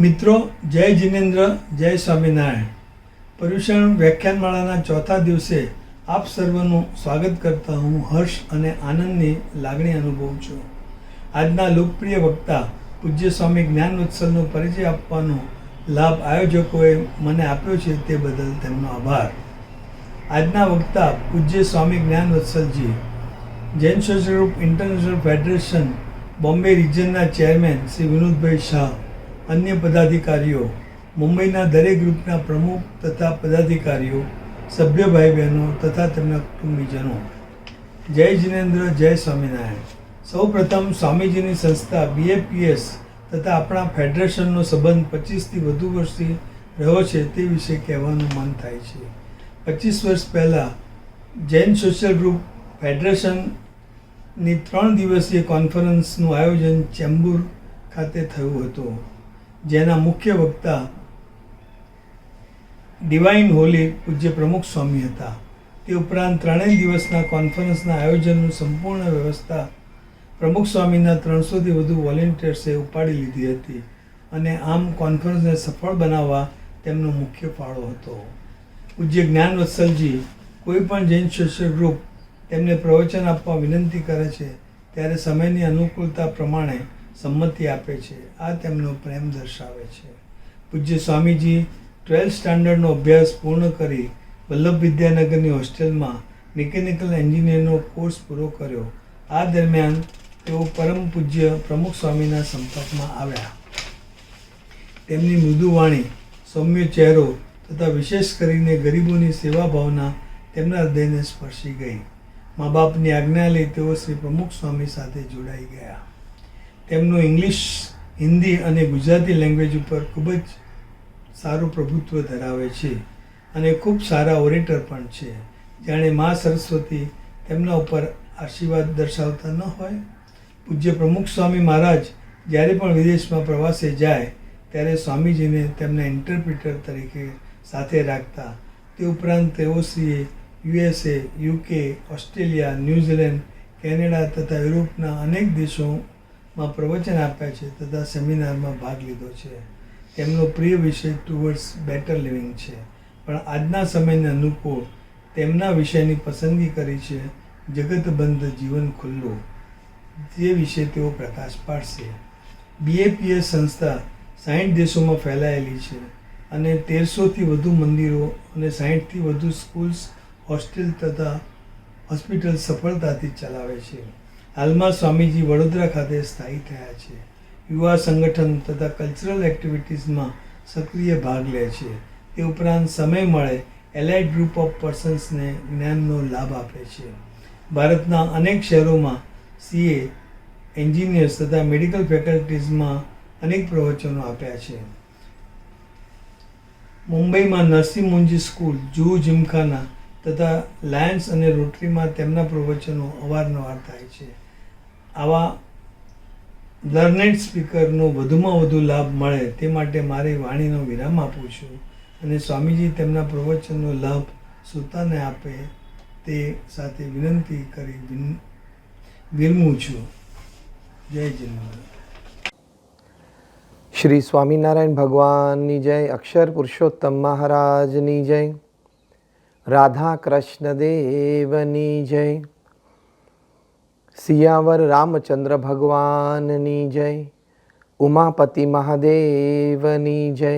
મિત્રો, જય જિનેન્દ્ર, જય સ્વામિનારાયણ. પર્યુષણ વ્યાખ્યાનમાળાના ચોથા દિવસે આપ સર્વનું સ્વાગત કરતા હું હર્ષ અને આનંદની લાગણી અનુભવું છું. આજના લોકપ્રિય વક્તા પૂજ્ય સ્વામી જ્ઞાનવત્સલનો પરિચય આપવાનો લાભ આયોજકોએ મને આપ્યો છે, તે બદલ તેમનો આભાર. આજના વક્તા પૂજ્ય Swami Gyanvatsalji Jain social group international federation Bombay રિજનના ચેરમેન શ્રી વિનોદભાઈ શાહ, અન્ય પદાધિકારીઓ, મુંબઈના દરેક ગ્રુપના પ્રમુખ તથા પદાધિકારીઓ, સભ્ય ભાઈ બહેનો તથા તેમના કુટુંબીજનો, જય જિનેન્દ્ર, જય સ્વામિનારાયણ. સૌ પ્રથમ સ્વામીજીની સંસ્થા BAPS તથા આપણા ફેડરેશનનો સંબંધ 25થી વધુ વર્ષથી રહ્યો છે તે વિશે કહેવાનું મન થાય છે. 25 વર્ષ પહેલાં જૈન સોશિયલ ગ્રુપ ફેડરેશનની 3 દિવસીય કોન્ફરન્સનું આયોજન ચેમ્બુર ખાતે થયું હતું, જેના મુખ્ય વક્તા ડિવાઇન હોલી પૂજ્ય પ્રમુખ સ્વામી હતા. તે ઉપરાંત 3 દિવસના કોન્ફરન્સના આયોજનનું સંપૂર્ણ વ્યવસ્થા પ્રમુખ સ્વામીના 300થી વધુ વોલેન્ટિયર્સે ઉપાડી લીધી હતી અને આમ કોન્ફરન્સને સફળ બનાવવા તેમનો મુખ્ય ફાળો હતો. પૂજ્ય જ્ઞાનવત્સલજી કોઈ પણ જૈન સોશિયલ ગ્રુપ તેમને પ્રવચન આપવા વિનંતી કરે છે ત્યારે સમયની અનુકૂળતા પ્રમાણે સંમતિ આપે છે. આ તેમનો પ્રેમ દર્શાવે છે. પૂજ્ય સ્વામીજી 12th સ્ટાન્ડર્ડનો અભ્યાસ પૂર્ણ કરી વલ્લભ વિદ્યાનગરની હોસ્ટેલમાં મિકેનિકલ એન્જિનિયરનો કોર્સ પૂરો કર્યો. આ દરમિયાન તેઓ પરમ પૂજ્ય પ્રમુખ સ્વામીના સંપર્કમાં આવ્યા. તેમની મૃદુ વાણી, સૌમ્ય ચહેરો તથા વિશેષ કરીને ગરીબોની સેવા ભાવના તેમના હૃદયને સ્પર્શી ગઈ. મા બાપની આજ્ઞા લઈ તેઓ શ્રી પ્રમુખ સ્વામી સાથે જોડાઈ ગયા. તેમનું ઇંગ્લિશ, હિન્દી અને ગુજરાતી લેંગ્વેજ ઉપર ખૂબ જ સારું પ્રભુત્વ ધરાવે છે અને ખૂબ સારા ઓરેટર પણ છે. જાણે મા સરસ્વતી તેમના ઉપર આશીર્વાદ દર્શાવતા ન હોય. પૂજ્ય પ્રમુખ સ્વામી મહારાજ જ્યારે પણ વિદેશમાં પ્રવાસે જાય ત્યારે સ્વામીજીને તેમના ઇન્ટરપ્રિટર તરીકે સાથે રાખતા. તે ઉપરાંત તેઓશ્રીએ USA, UK, Australia, New Zealand, Canada તથા યુરોપના અનેક દેશોમાં પ્રવચન આપ્યા છે તથા સેમિનારમાં ભાગ લીધો છે. તેમનો પ્રિય વિષય ટુવર્ડ્સ બેટર લિવિંગ છે, પણ આજના સમયને અનુકૂળ તેમના વિષયની પસંદગી કરી છે જગતબંધ જીવન ખુલ્લું, જે વિશે તેઓ પ્રકાશ પાડશે. BAPS સંસ્થા 60 દેશોમાં ફેલાયેલી છે અને 1300થી વધુ મંદિરો અને 60થી વધુ સ્કૂલ્સ, હોસ્ટેલ તથા હોસ્પિટલ સફળતાથી ચલાવે છે. હાલમાં સ્વામીજી વડોદરા ખાતે સ્થાયી થયા છે. યુવા સંગઠન તથા કલ્ચરલ એક્ટિવિટીઝમાં સક્રિય ભાગ લે છે. તે ઉપરાંત સમય મળે એલાઇડ ગ્રુપ ઓફ પર્સન્સને જ્ઞાનનો લાભ આપે છે. ભારતના અનેક શહેરોમાં CA, એન્જિનિયર્સ તથા મેડિકલ ફેકલ્ટીઝમાં અનેક પ્રવચનો આપ્યા છે. મુંબઈમાં નરસિંહ મુંજી સ્કૂલ, જુહુ જીમખાના તથા લાયન્સ અને રોટરીમાં તેમના પ્રવચનો અવારનવાર થાય છે. આવા લર્નેડ સ્પીકરનો વધુમાં વધુ લાભ મળે તે માટે મારી વાણીનો વિરામ આપું છું અને સ્વામીજી તેમના પ્રવચનનો લાભ શ્રોતાને આપે તે સાથે વિનંતી કરી વિરમું છું. જય જિનેન્દ્ર. શ્રી સ્વામિનારાયણ ભગવાનની જય, અક્ષર પુરુષોત્તમ મહારાજની જય, રાધા કૃષ્ણ દેવની જય, સિયાવર રામચંદ્ર ભગવાનની જય, ઉમાપતિ મહાદેવની જય,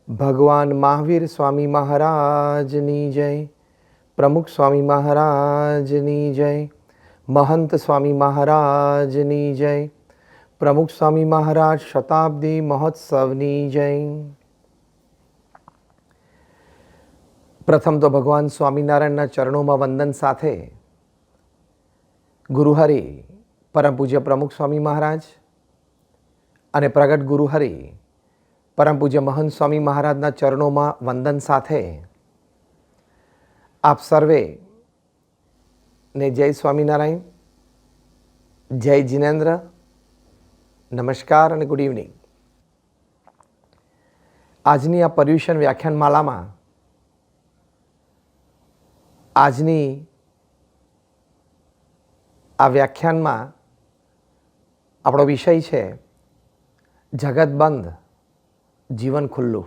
ભગવાન મહાવીર સ્વામી મહારાજની જય, પ્રમુખ સ્વામી મહારાજની જય, મહંત સ્વામી મહારાજની જય, પ્રમુખ સ્વામી મહારાજ શતાબ્દી મહોત્સવની જય. પ્રથમ તો ભગવાન સ્વામિનારાયણના ચરણોમાં વંદન સાથે ગુરુહરિ પરમ પૂજ્ય પ્રમુખ સ્વામી મહારાજ અને પ્રગટ ગુરુહરિ પરમ પૂજ્ય મહંત સ્વામી મહારાજના ચરણોમાં વંદન સાથે આપ સર્વે ને જય સ્વામિનારાયણ, જય જિનેન્દ્ર, નમસ્કાર અને ગુડ ઇવનિંગ. આજની આ પર્યુષણ વ્યાખ્યાનમાલામાં આજની આ વ્યાખ્યાનમાં આપણો વિષય છે જગતબંધ જીવન ખુલ્લું.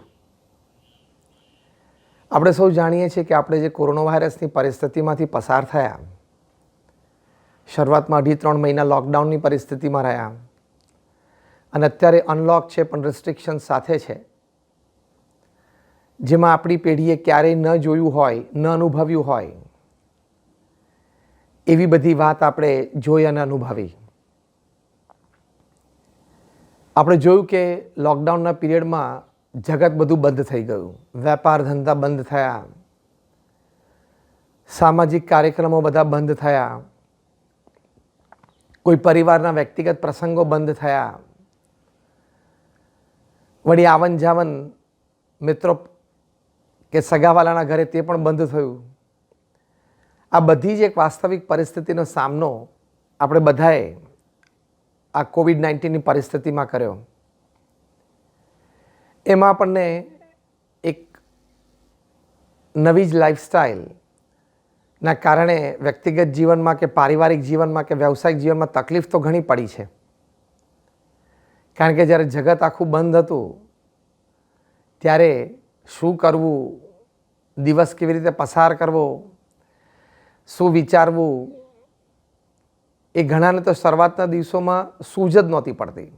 આપણે સૌ જાણીએ છીએ કે આપણે જે કોરોના વાયરસની પરિસ્થિતિમાંથી પસાર થયા, શરૂઆતમાં 2.5-3 મહિના લોકડાઉનની પરિસ્થિતિમાં રહ્યા અને અત્યારે અનલોક છે પણ રિસ્ટ્રિક્શન સાથે છે, જેમાં આપણી પેઢીએ ક્યારેય ન જોયું હોય, ન અનુભવ્યું હોય એવી બધી વાત આપણે જોઈ અને અનુભવી. આપણે જોયું કે લોકડાઉનના પીરિયડમાં જગત બધું બંધ થઈ ગયું, વેપાર ધંધા બંધ થયા, સામાજિક કાર્યક્રમો બધા બંધ થયા, કોઈ પરિવારના વ્યક્તિગત પ્રસંગો બંધ થયા, વળી આવન જાવન મિત્રો કે સગાવાલાના ઘરે તે પણ બંધ થયું. આ બધી જ એક વાસ્તવિક પરિસ્થિતિનો સામનો આપણે બધાએ આ કોવિડ-19ની પરિસ્થિતિમાં કર્યો. એમાં આપણને એક નવી જ લાઈફસ્ટાઈલના કારણે વ્યક્તિગત જીવનમાં કે પારિવારિક જીવનમાં કે વ્યવસાયિક જીવનમાં તકલીફ તો ઘણી પડી છે. કારણ કે જ્યારે જગત આખું બંધ હતું ત્યારે શું કરવું, દિવસ કેવી રીતે પસાર કરવો, શું વિચારવું, એ ઘણાને તો શરૂઆતના દિવસોમાં સૂઝ જ નહોતી પડતી.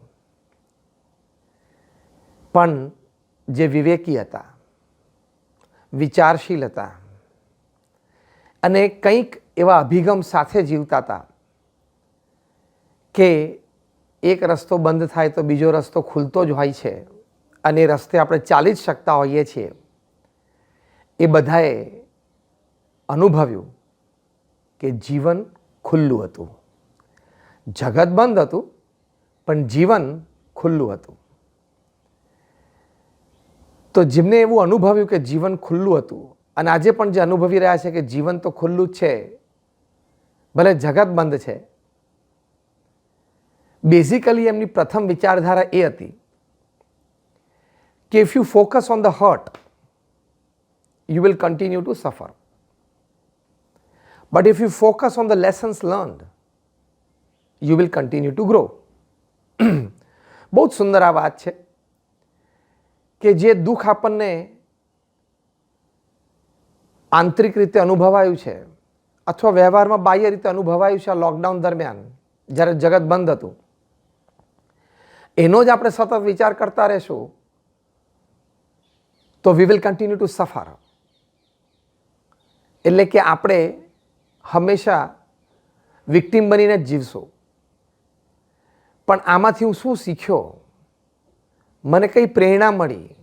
પણ જે વિવેકી હતા, વિચારશીલ હતા અને કંઈક એવા અભિગમ સાથે જીવતા હતા કે એક રસ્તો બંધ થાય તો બીજો રસ્તો ખુલતો જ હોય છે અને એ રસ્તે આપણે ચાલી જ શકતા હોઈએ છીએ, એ બધાએ અનુભવ્યું કે જીવન ખુલ્લું હતું. જગત બંધ હતું પણ જીવન ખુલ્લું હતું. તો જેમને એવું અનુભવ્યું કે જીવન ખુલ્લું હતું અને આજે પણ જે અનુભવી રહ્યા છે કે જીવન તો ખુલ્લું જ છે, ભલે જગત બંધ છે, બેઝિકલી એમની પ્રથમ વિચારધારા એ હતી કે if you focus on the hurt you will continue to suffer. But if you focus on the lessons learned, you will continue to grow. બહુ જ સુંદર આ વાત છે કે જે દુઃખ આપણને આંતરિક રીતે અનુભવાયું છે અથવા વ્યવહારમાં બાહ્ય રીતે અનુભવાયું છે આ લોકડાઉન દરમિયાન જ્યારે જગત બંધ હતું, એનો જ આપણે સતત વિચાર કરતા રહેશું તો we will continue to suffer. એટલે કે આપણે હંમેશા વિક્ટિમ બનીને જ જીવશું. પણ આમાંથી હું શું શીખ્યો, મને કઈ પ્રેરણા મળી,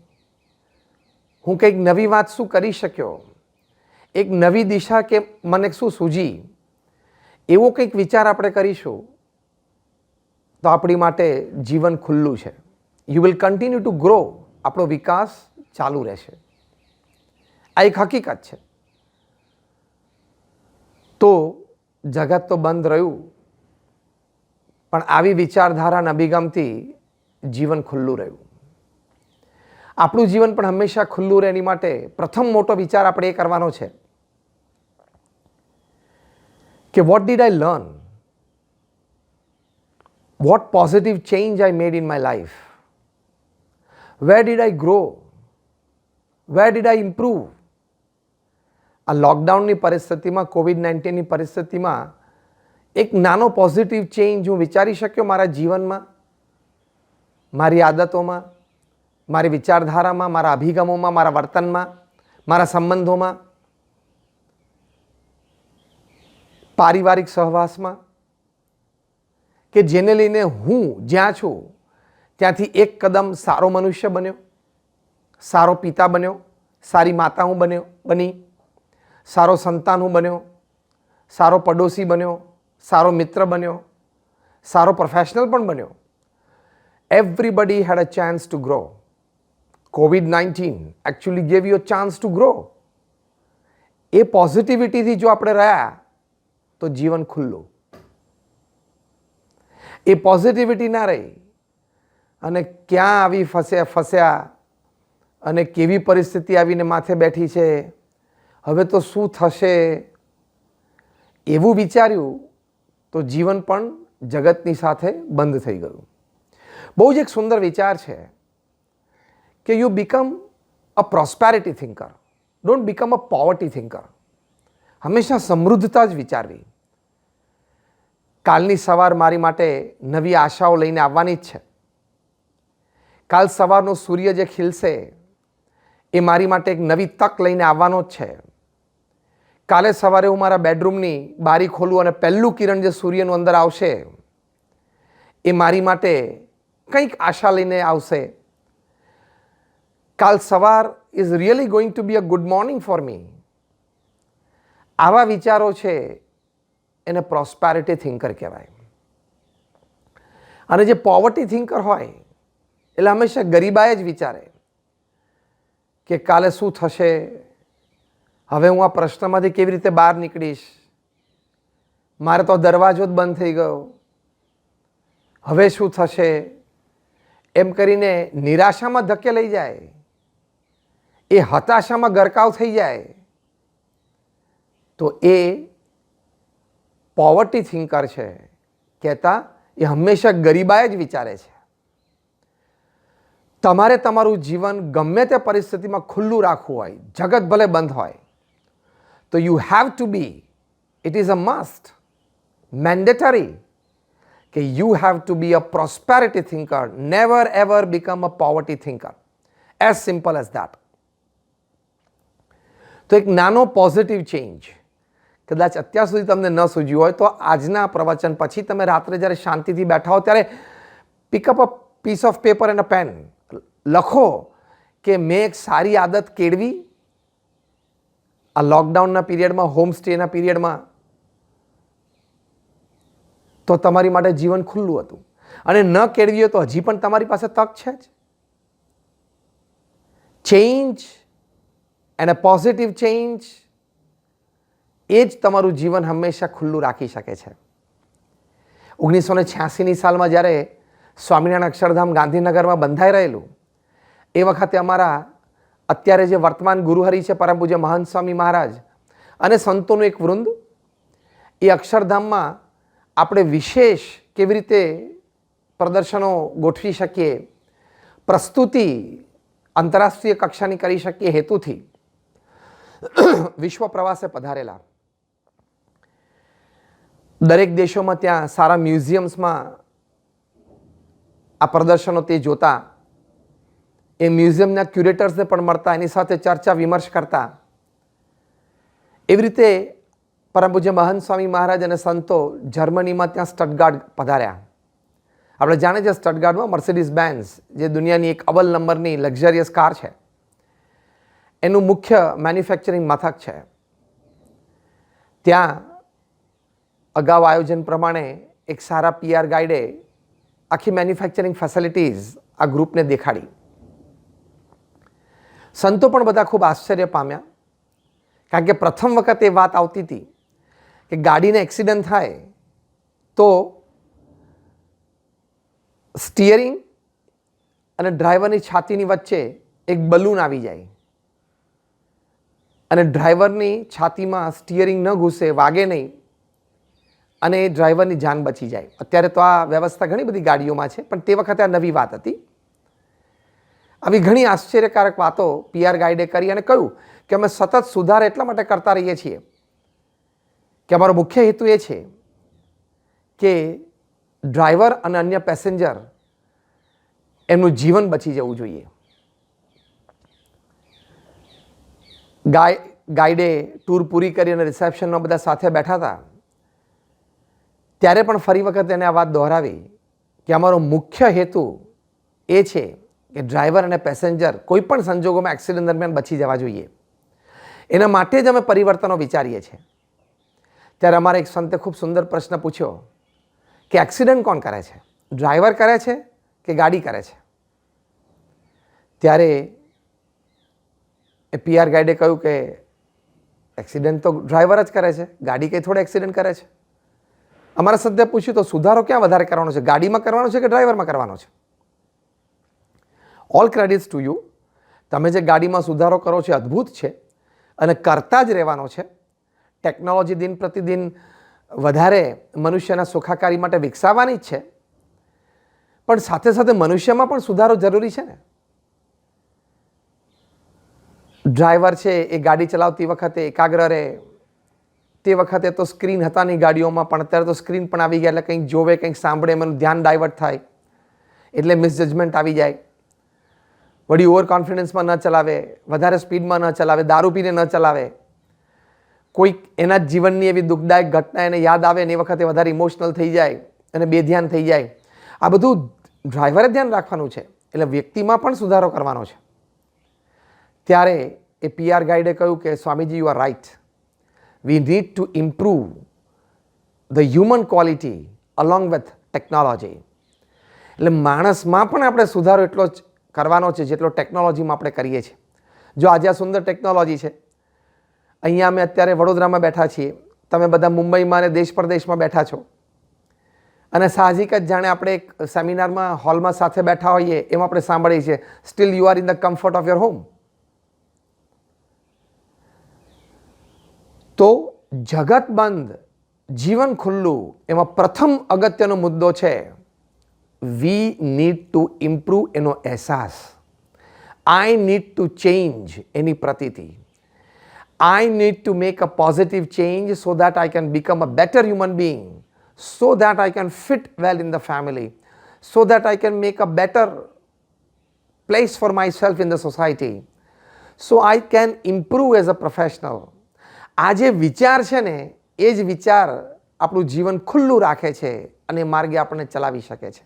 હું કંઈક નવી વાત શું કરી શક્યો, એક નવી દિશા કે મને શું સૂઝી, એવો કંઈક વિચાર આપણે કરીશું તો આપણી માટે જીવન ખુલ્લું છે. You will continue two grow. આપણો વિકાસ ચાલુ રહેશે. આ એક હકીકત છે. તો જગત તો બંધ રહ્યું પણ આવી વિચારધારાના અભિગમથી જીવન ખુલ્લું રહ્યું. આપણું જીવન પણ હંમેશા ખુલ્લું રહે એની માટે પ્રથમ મોટો વિચાર આપણે એ કરવાનો છે કે what did I learn, what positive change I made in my life, where did I grow, where did I improve. આ લોકડાઉનની પરિસ્થિતિમાં, કોવિડ-19ની પરિસ્થિતિમાં એક નાનો પોઝિટિવ ચેન્જ હું વિચારી શક્યો મારા જીવનમાં, મારી આદતોમાં, મારી વિચારધારામાં, મારા અભિગમોમાં, મારા વર્તનમાં, મારા સંબંધોમાં, પારિવારિક સહવાસમાં, કે જેને લઈને હું જ્યાં છું ત્યાંથી એક કદમ સારો મનુષ્ય બન્યો, સારો પિતા બન્યો, સારી માતા હું બની, સારો સંતાન હું બન્યો, સારો પડોશી બન્યો, સારો મિત્ર બન્યો, સારો પ્રોફેશનલ પણ બન્યો. Everybody had a chance to grow. COVID-19 actually gave you a chance to grow. એ પોઝિટિવિટીથી જો આપણે રહ્યા તો જીવન ખુલ્લું. એ પોઝિટિવિટી ના રહી અને ક્યાં આવી ફસ્યા અને કેવી પરિસ્થિતિ આવીને માથે બેઠી છે, હવે તો શું થશે, એવું વિચાર્યું તો જીવન પણ જગતની સાથે બંધ થઈ ગયું. બહુ જ એક સુંદર વિચાર છે કે you become a prosperity thinker, don't become a poverty thinker. હંમેશા સમૃદ્ધતા જ વિચારવી. કાલની સવાર મારી માટે નવી આશાઓ લઈને આવવાની જ છે. કાલ સવારનો સૂર્ય જે ખીલશે એ મારી માટે એક નવી તક લઈને આવવાનો જ છે. કાલે સવારે હું મારા બેડરૂમની બારી ખોલું અને પહેલું કિરણ જે સૂર્યનું અંદર આવશે એ મારી માટે કંઈક આશા લઈને આવશે. કાલ સવાર is really going to be a good morning for me. આવા વિચારો છે એને પ્રોસ્પેરિટી થિંકર કહેવાય. અને જે પોવર્ટી થિંકર હોય એટલે હંમેશા ગરીબાએ જ વિચારે કે કાલે શું થશે, હવે હું આ પ્રશ્નમાંથી કેવી રીતે બહાર નીકળીશ, મારે તો દરવાજો જ બંધ થઈ ગયો, હવે શું થશે, એમ કરીને નિરાશામાં ધકેલાઈ જાય, એ હતાશામાં ગરકાવ થઈ જાય, તો એ પોવર્ટી થિંકર છે. કહેતા એ હંમેશા ગરીબાએ જ વિચારે છે. તમારે તમારું જીવન ગમે તે પરિસ્થિતિમાં ખુલ્લું રાખવું હોય, જગત ભલે બંધ હોય, તો you have to be, it is a must, mandatory, કે you have to be a prosperity thinker, never ever become a poverty thinker. As simple as that. તો એક નાનો પોઝિટિવ ચેન્જ, કદાચ અત્યાર સુધી તમને ન સૂઝ્યું હોય તો આજના પ્રવચન પછી તમે રાત્રે જ્યારે શાંતિથી બેઠા હો ત્યારે pick up a piece of paper and a pen, લખો કે મેં એક સારી આદત કેળવી આ લોકડાઉનના પીરિયડમાં, હોમ સ્ટેના પીરિયડમાં, તો તમારી માટે જીવન ખુલ્લું હતું. અને ન કેળવી હોય તો હજી પણ તમારી પાસે તક છે જ. Change and a positive change, એ જ તમારું જીવન હંમેશા ખુલ્લું રાખી શકે છે. 1986ની સાલમાં જ્યારે સ્વામિનારાયણ અક્ષરધામ ગાંધીનગરમાં બંધાઈ રહેલું, એ વખતે અમારા અત્યારે જે વર્તમાન ગુરુહરિ છે પરમ પૂજ્ય મહંત સ્વામી મહારાજ અને સંતોનું એક વૃંદ, એ અક્ષરધામમાં આપણે વિશેષ કેવી રીતે પ્રદર્શનો ગોઠવી શકીએ, પ્રસ્તુતિ આંતરરાષ્ટ્રીય કક્ષાની કરી શકીએ હેતુથી વિશ્વ પ્રવાસે પધારેલા. દરેક દેશોમાં ત્યાં સારા મ્યુઝિયમ્સમાં આ પ્રદર્શનો તે જોતા, એ મ્યુઝિયમના ક્યુરેટર્સને પણ મળતા, એની સાથે ચર્ચા વિમર્શ કરતા. એવી રીતે પરમ પૂજ્ય મહંત સ્વામી મહારાજ અને સંતો જર્મનીમાં ત્યાં સ્ટટગાર્ડ પધાર્યા. આપણે જાણીએ છીએ સ્ટટગાર્ડમાં મર્સિડીઝ બેન્ઝ, જે દુનિયાની એક અવ્વલ નંબરની લક્ઝરિયસ કાર છે, એનું મુખ્ય મેન્યુફેક્ચરિંગ મથક છે. ત્યાં અગાઉ આયોજન પ્રમાણે એક સારા PR ગાઈડે આખી મેન્યુફેક્ચરિંગ ફેસિલિટીઝ આ ગ્રુપને દેખાડી. સંતો પણ બધા ખૂબ આશ્ચર્ય પામ્યા, કારણ કે પ્રથમ વખત એ વાત આવતી હતી કે ગાડીને એક્સિડન્ટ થાય તો સ્ટિયરિંગ અને ડ્રાઈવરની છાતીની વચ્ચે એક બલૂન આવી જાય અને ડ્રાઈવરની છાતીમાં સ્ટિયરિંગ ન ઘૂસે, વાગે નહીં, અને ડ્રાઈવરની જાન બચી જાય. અત્યારે તો આ વ્યવસ્થા ઘણી બધી ગાડીઓમાં છે, પણ તે વખતે આ નવી વાત હતી. આવી ઘણી આશ્ચર્યકારક વાતો PR ગાઈડે કરી અને કહ્યું કે અમે સતત સુધાર એટલા માટે કરતા રહીએ છીએ કે અમારો મુખ્ય હેતુ એ છે કે ડ્રાઈવર અને અન્ય પેસેન્જર એમનું જીવન બચી જવું જોઈએ. ગાઈડે ટૂર પૂરી કરી અને રિસેપ્શનમાં બધા સાથે બેઠા હતા ત્યારે પણ ફરી વખત એને આ વાત દોહરાવી કે અમારો મુખ્ય હેતુ એ છે કે ડ્રાઈવર અને પેસેન્જર કોઈ પણ સંજોગોમાં એક્સિડન્ટ દરમિયાન બચી જવા જોઈએ. એના માટે જ અમે પરિવર્તનો વિચારીએ છીએ. ત્યારે અમારે એક સંતે ખૂબ સુંદર પ્રશ્ન પૂછ્યો કે એક્સિડન્ટ કોણ કરે છે, ડ્રાઈવર કરે છે કે ગાડી કરે છે? ત્યારે એ PR ગાઈડે કહ્યું કે એક્સિડન્ટ તો ડ્રાઈવર જ કરે છે, ગાડી કંઈ થોડે એક્સિડન્ટ કરે છે. અમારા સંતે પૂછ્યું તો સુધારો ક્યાં વધારે કરવાનો છે, ગાડીમાં કરવાનો છે કે ડ્રાઈવરમાં કરવાનો છે? All credits to you. તમે જે ગાડીમાં સુધારો કરો છો અદ્ભુત છે અને કરતા જ રહેવાનો છે. ટેકનોલોજી દિન પ્રતિદિન વધારે મનુષ્યના સુખાકારી માટે વિકસાવવાની જ છે, પણ સાથે સાથે મનુષ્યમાં પણ સુધારો જરૂરી છે ને. ડ્રાઈવર છે એ ગાડી ચલાવતી વખતે એકાગ્ર રહે. તે વખતે તો સ્ક્રીન હતા નહીં ગાડીઓમાં, પણ અત્યારે તો સ્ક્રીન પણ આવી ગયા, એટલે કંઈક જોવે, કંઈક સાંભળે, એનું ધ્યાન ડાયવર્ટ થાય, એટલે મિસજજમેન્ટ આવી જાય. વળી ઓવર કોન્ફિડન્સમાં ન ચલાવે, વધારે સ્પીડમાં ન ચલાવે, દારૂ પીને ન ચલાવે. કોઈક એના જ જીવનની એવી દુઃખદાયક ઘટના એને યાદ આવે ને એ વખતે વધારે ઇમોશનલ થઈ જાય અને બેધ્યાન થઈ જાય. આ બધું ડ્રાઈવરે ધ્યાન રાખવાનું છે, એટલે વ્યક્તિમાં પણ સુધારો કરવાનો છે. ત્યારે એ PR ગાઈડે કહ્યું કે સ્વામીજી, you are right, we need to improve the human quality along with technology. એટલે માણસમાં પણ આપણે સુધારો એટલો જ કરવાનો છે જેટલો ટેકનોલોજીમાં આપણે કરીએ છીએ. જો આજે આ સુંદર ટેકનોલોજી છે, અહીંયા અમે અત્યારે વડોદરામાં બેઠા છીએ, તમે બધા મુંબઈમાં અને દેશ પરદેશમાં બેઠા છો, અને સાહજિક જ જાણે આપણે એક સેમિનારમાં હોલમાં સાથે બેઠા હોઈએ એમ આપણે સાંભળીએ છીએ, steel you are in the comfort of your home. તો જગત બંધ, જીવન ખુલ્લું, એમાં પ્રથમ અગત્યનો મુદ્દો છે વી નીડ ટુ ઇમ્પ્રૂવ એનો અહેસાસ. આઈ નીડ ટુ ચેન્જ એની પ્રતીતિ. I need to make a positive change so that I can become a better human being, so that I can fit well in the family, so that I can make a better place for myself in the society, so I can improve as a professional. આ જે વિચાર છે ને એ જ વિચાર આપણું જીવન ખુલ્લું રાખે છે અને માર્ગે આપણને ચલાવી શકે છે.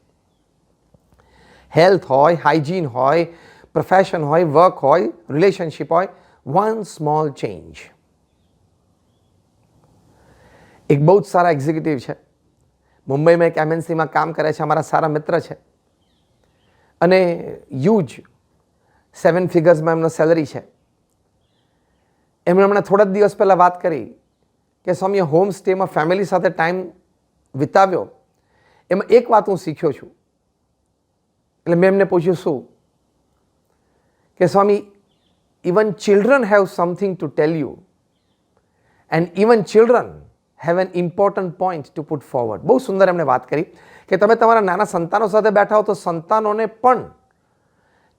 હેલ્થ હોય, હાઇજીન હોય, પ્રોફેશન હોય, વર્ક હોય, રિલેશનશિપ હોય, one small change. એક બહુ જ સારા એક્ઝિક્યુટિવ છે, મુંબઈમાં એક MNCમાં કામ કરે છે, અમારા સારા મિત્ર છે, અને હ્યુજ 7 ફિગર્સમાં એમનો સેલરી છે. એમણે હમણાં થોડા જ દિવસ પહેલાં વાત કરી કે સ્વામી હોમ સ્ટેમાં ફેમિલી સાથે ટાઈમ વિતાવ્યો, એમાં એક વાત હું શીખ્યો છું. એટલે મેં એમને પૂછ્યું શું? કે સ્વામી, even children have something to tell you, and even children have an important point to put forward. બહુ સુંદર એમણે વાત કરી કે તમે તમારા નાના સંતાનો સાથે બેઠા હો તો સંતાનોને પણ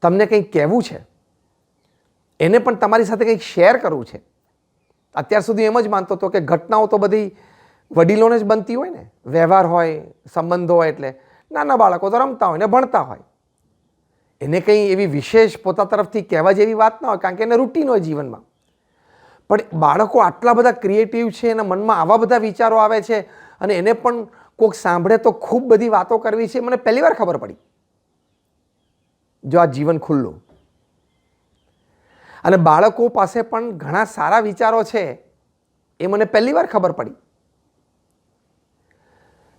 તમને કંઈક કહેવું છે, એને પણ તમારી સાથે કંઈક શેર કરવું છે. અત્યાર સુધી એમ જ માનતો હતો કે ઘટનાઓ તો બધી વડીલોને જ બનતી હોય ને, વ્યવહાર હોય, સંબંધો હોય, એટલે નાના બાળકો તો રમતા હોય ને ભણતા હોય, એને કંઈ એવી વિશેષ પોતા તરફથી કહેવા જેવી વાત ના હોય, કારણ કે એને રૂટીન હોય જીવનમાં. પણ બાળકો આટલા બધા ક્રિએટિવ છે, એના મનમાં આવા બધા વિચારો આવે છે, અને એને પણ કોઈક સાંભળે તો ખૂબ બધી વાતો કરવી છે. મને પહેલી વાર ખબર પડી જો આ જીવન ખુલ્લું, અને બાળકો પાસે પણ ઘણા સારા વિચારો છે, એ મને પહેલી વાર ખબર પડી.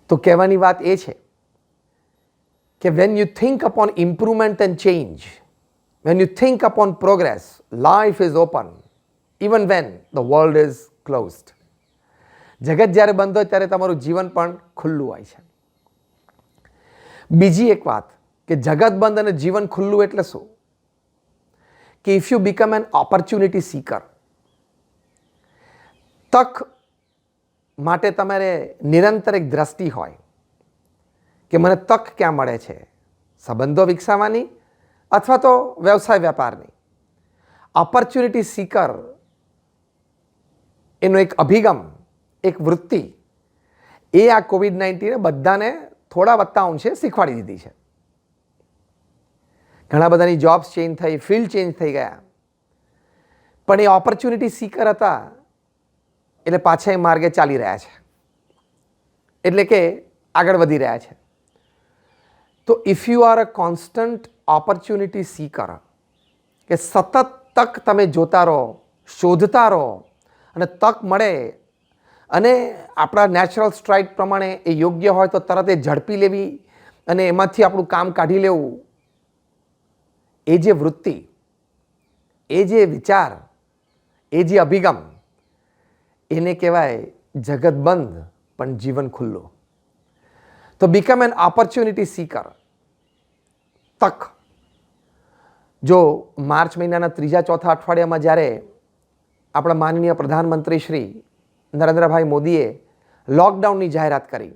તો કહેવાની વાત એ છે કે when you think upon improvement and change, when you think upon progress, life is open even when the world is closed. જગત જ્યારે બંધ હોય ત્યારે તમારું જીવન પણ ખુલ્લું હોય છે. બીજી એક વાત કે જગત બંધ અને જીવન ખુલ્લું એટલે શું? કે if you become N opportunity seeker, તક માટે તમારે નિરંતર એક દ્રષ્ટિ હોય કે મને તક ક્યાં મળે છે, સંબંધો વિકસાવવાની અથવા તો વ્યવસાય વ્યાપારની. ઓપોર્ચ્યુનિટી સીકર એનો એક અભિગમ, એક વૃત્તિ, એ આ COVID-19 બધાને થોડા વત્તા અંશે શીખવાડી દીધી છે. ઘણા બધાની જોબ્સ ચેન્જ થઈ, ફિલ્ડ ચેન્જ થઈ ગયા, પણ એ ઓપોર્ચ્યુનિટી સીકર હતા એટલે પાછા એ માર્ગે ચાલી રહ્યા છે, એટલે કે આગળ વધી રહ્યા છે. તો if you are a constant opportunity seeker, કે સતત તક તમે જોતા રહો, શોધતા રહો, અને તક મળે અને આપણા નેચરલ સ્ટ્રાઇક પ્રમાણે એ યોગ્ય હોય તો તરત એ ઝડપી લેવી અને એમાંથી આપણું કામ કાઢી લેવું, એ જે વૃત્તિ, એ જે વિચાર, એ જે અભિગમ, એને કહેવાય જગત બંધ પણ જીવન ખુલ્લું. તો બીકમ એન ઓપોર્ચ્યુનિટી સીકર. તક. જો માર્ચ મહિનાના 3-4 અઠવાડિયામાં જ્યારે આપણા માનનીય પ્રધાનમંત્રી શ્રી નરેન્દ્રભાઈ મોદીએ લોકડાઉનની જાહેરાત કરી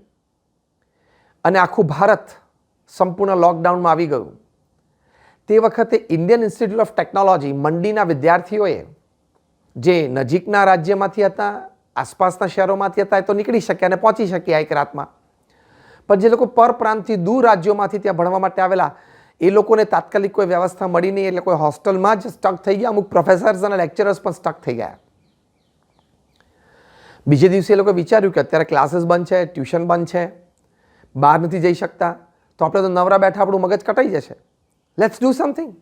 અને આખું ભારત સંપૂર્ણ લોકડાઉનમાં આવી ગયું, તે વખતે ઇન્ડિયન ઇન્સ્ટિટ્યૂટ ઓફ ટેકનોલોજી મંડીના વિદ્યાર્થીઓએ જે નજીકના રાજ્યમાંથી હતા, આસપાસના શહેરોમાંથી હતા, એ તો નીકળી શક્યા અને પહોંચી શક્યા એક રાતમાં. પણ જે લોકો પરપ્રાંતથી દૂર રાજ્યોમાંથી ત્યાં ભણવા માટે આવેલા, એ લોકોને તાત્કાલિક કોઈ વ્યવસ્થા મળી નહીં, એટલે કોઈ હોસ્ટેલમાં જ સ્ટક થઈ ગયા. અમુક પ્રોફેસર્સ અને લેક્ચરર્સ પણ સ્ટક થઈ ગયા. બીજે દિવસે એ લોકોએ વિચાર્યું કે અત્યારે ક્લાસીસ બંધ છે, ટ્યુશન બંધ છે, બહાર નથી જઈ શકતા, તો આપણે તો નવરા બેઠા આપણું મગજ કટાઈ જશે. Let's do something.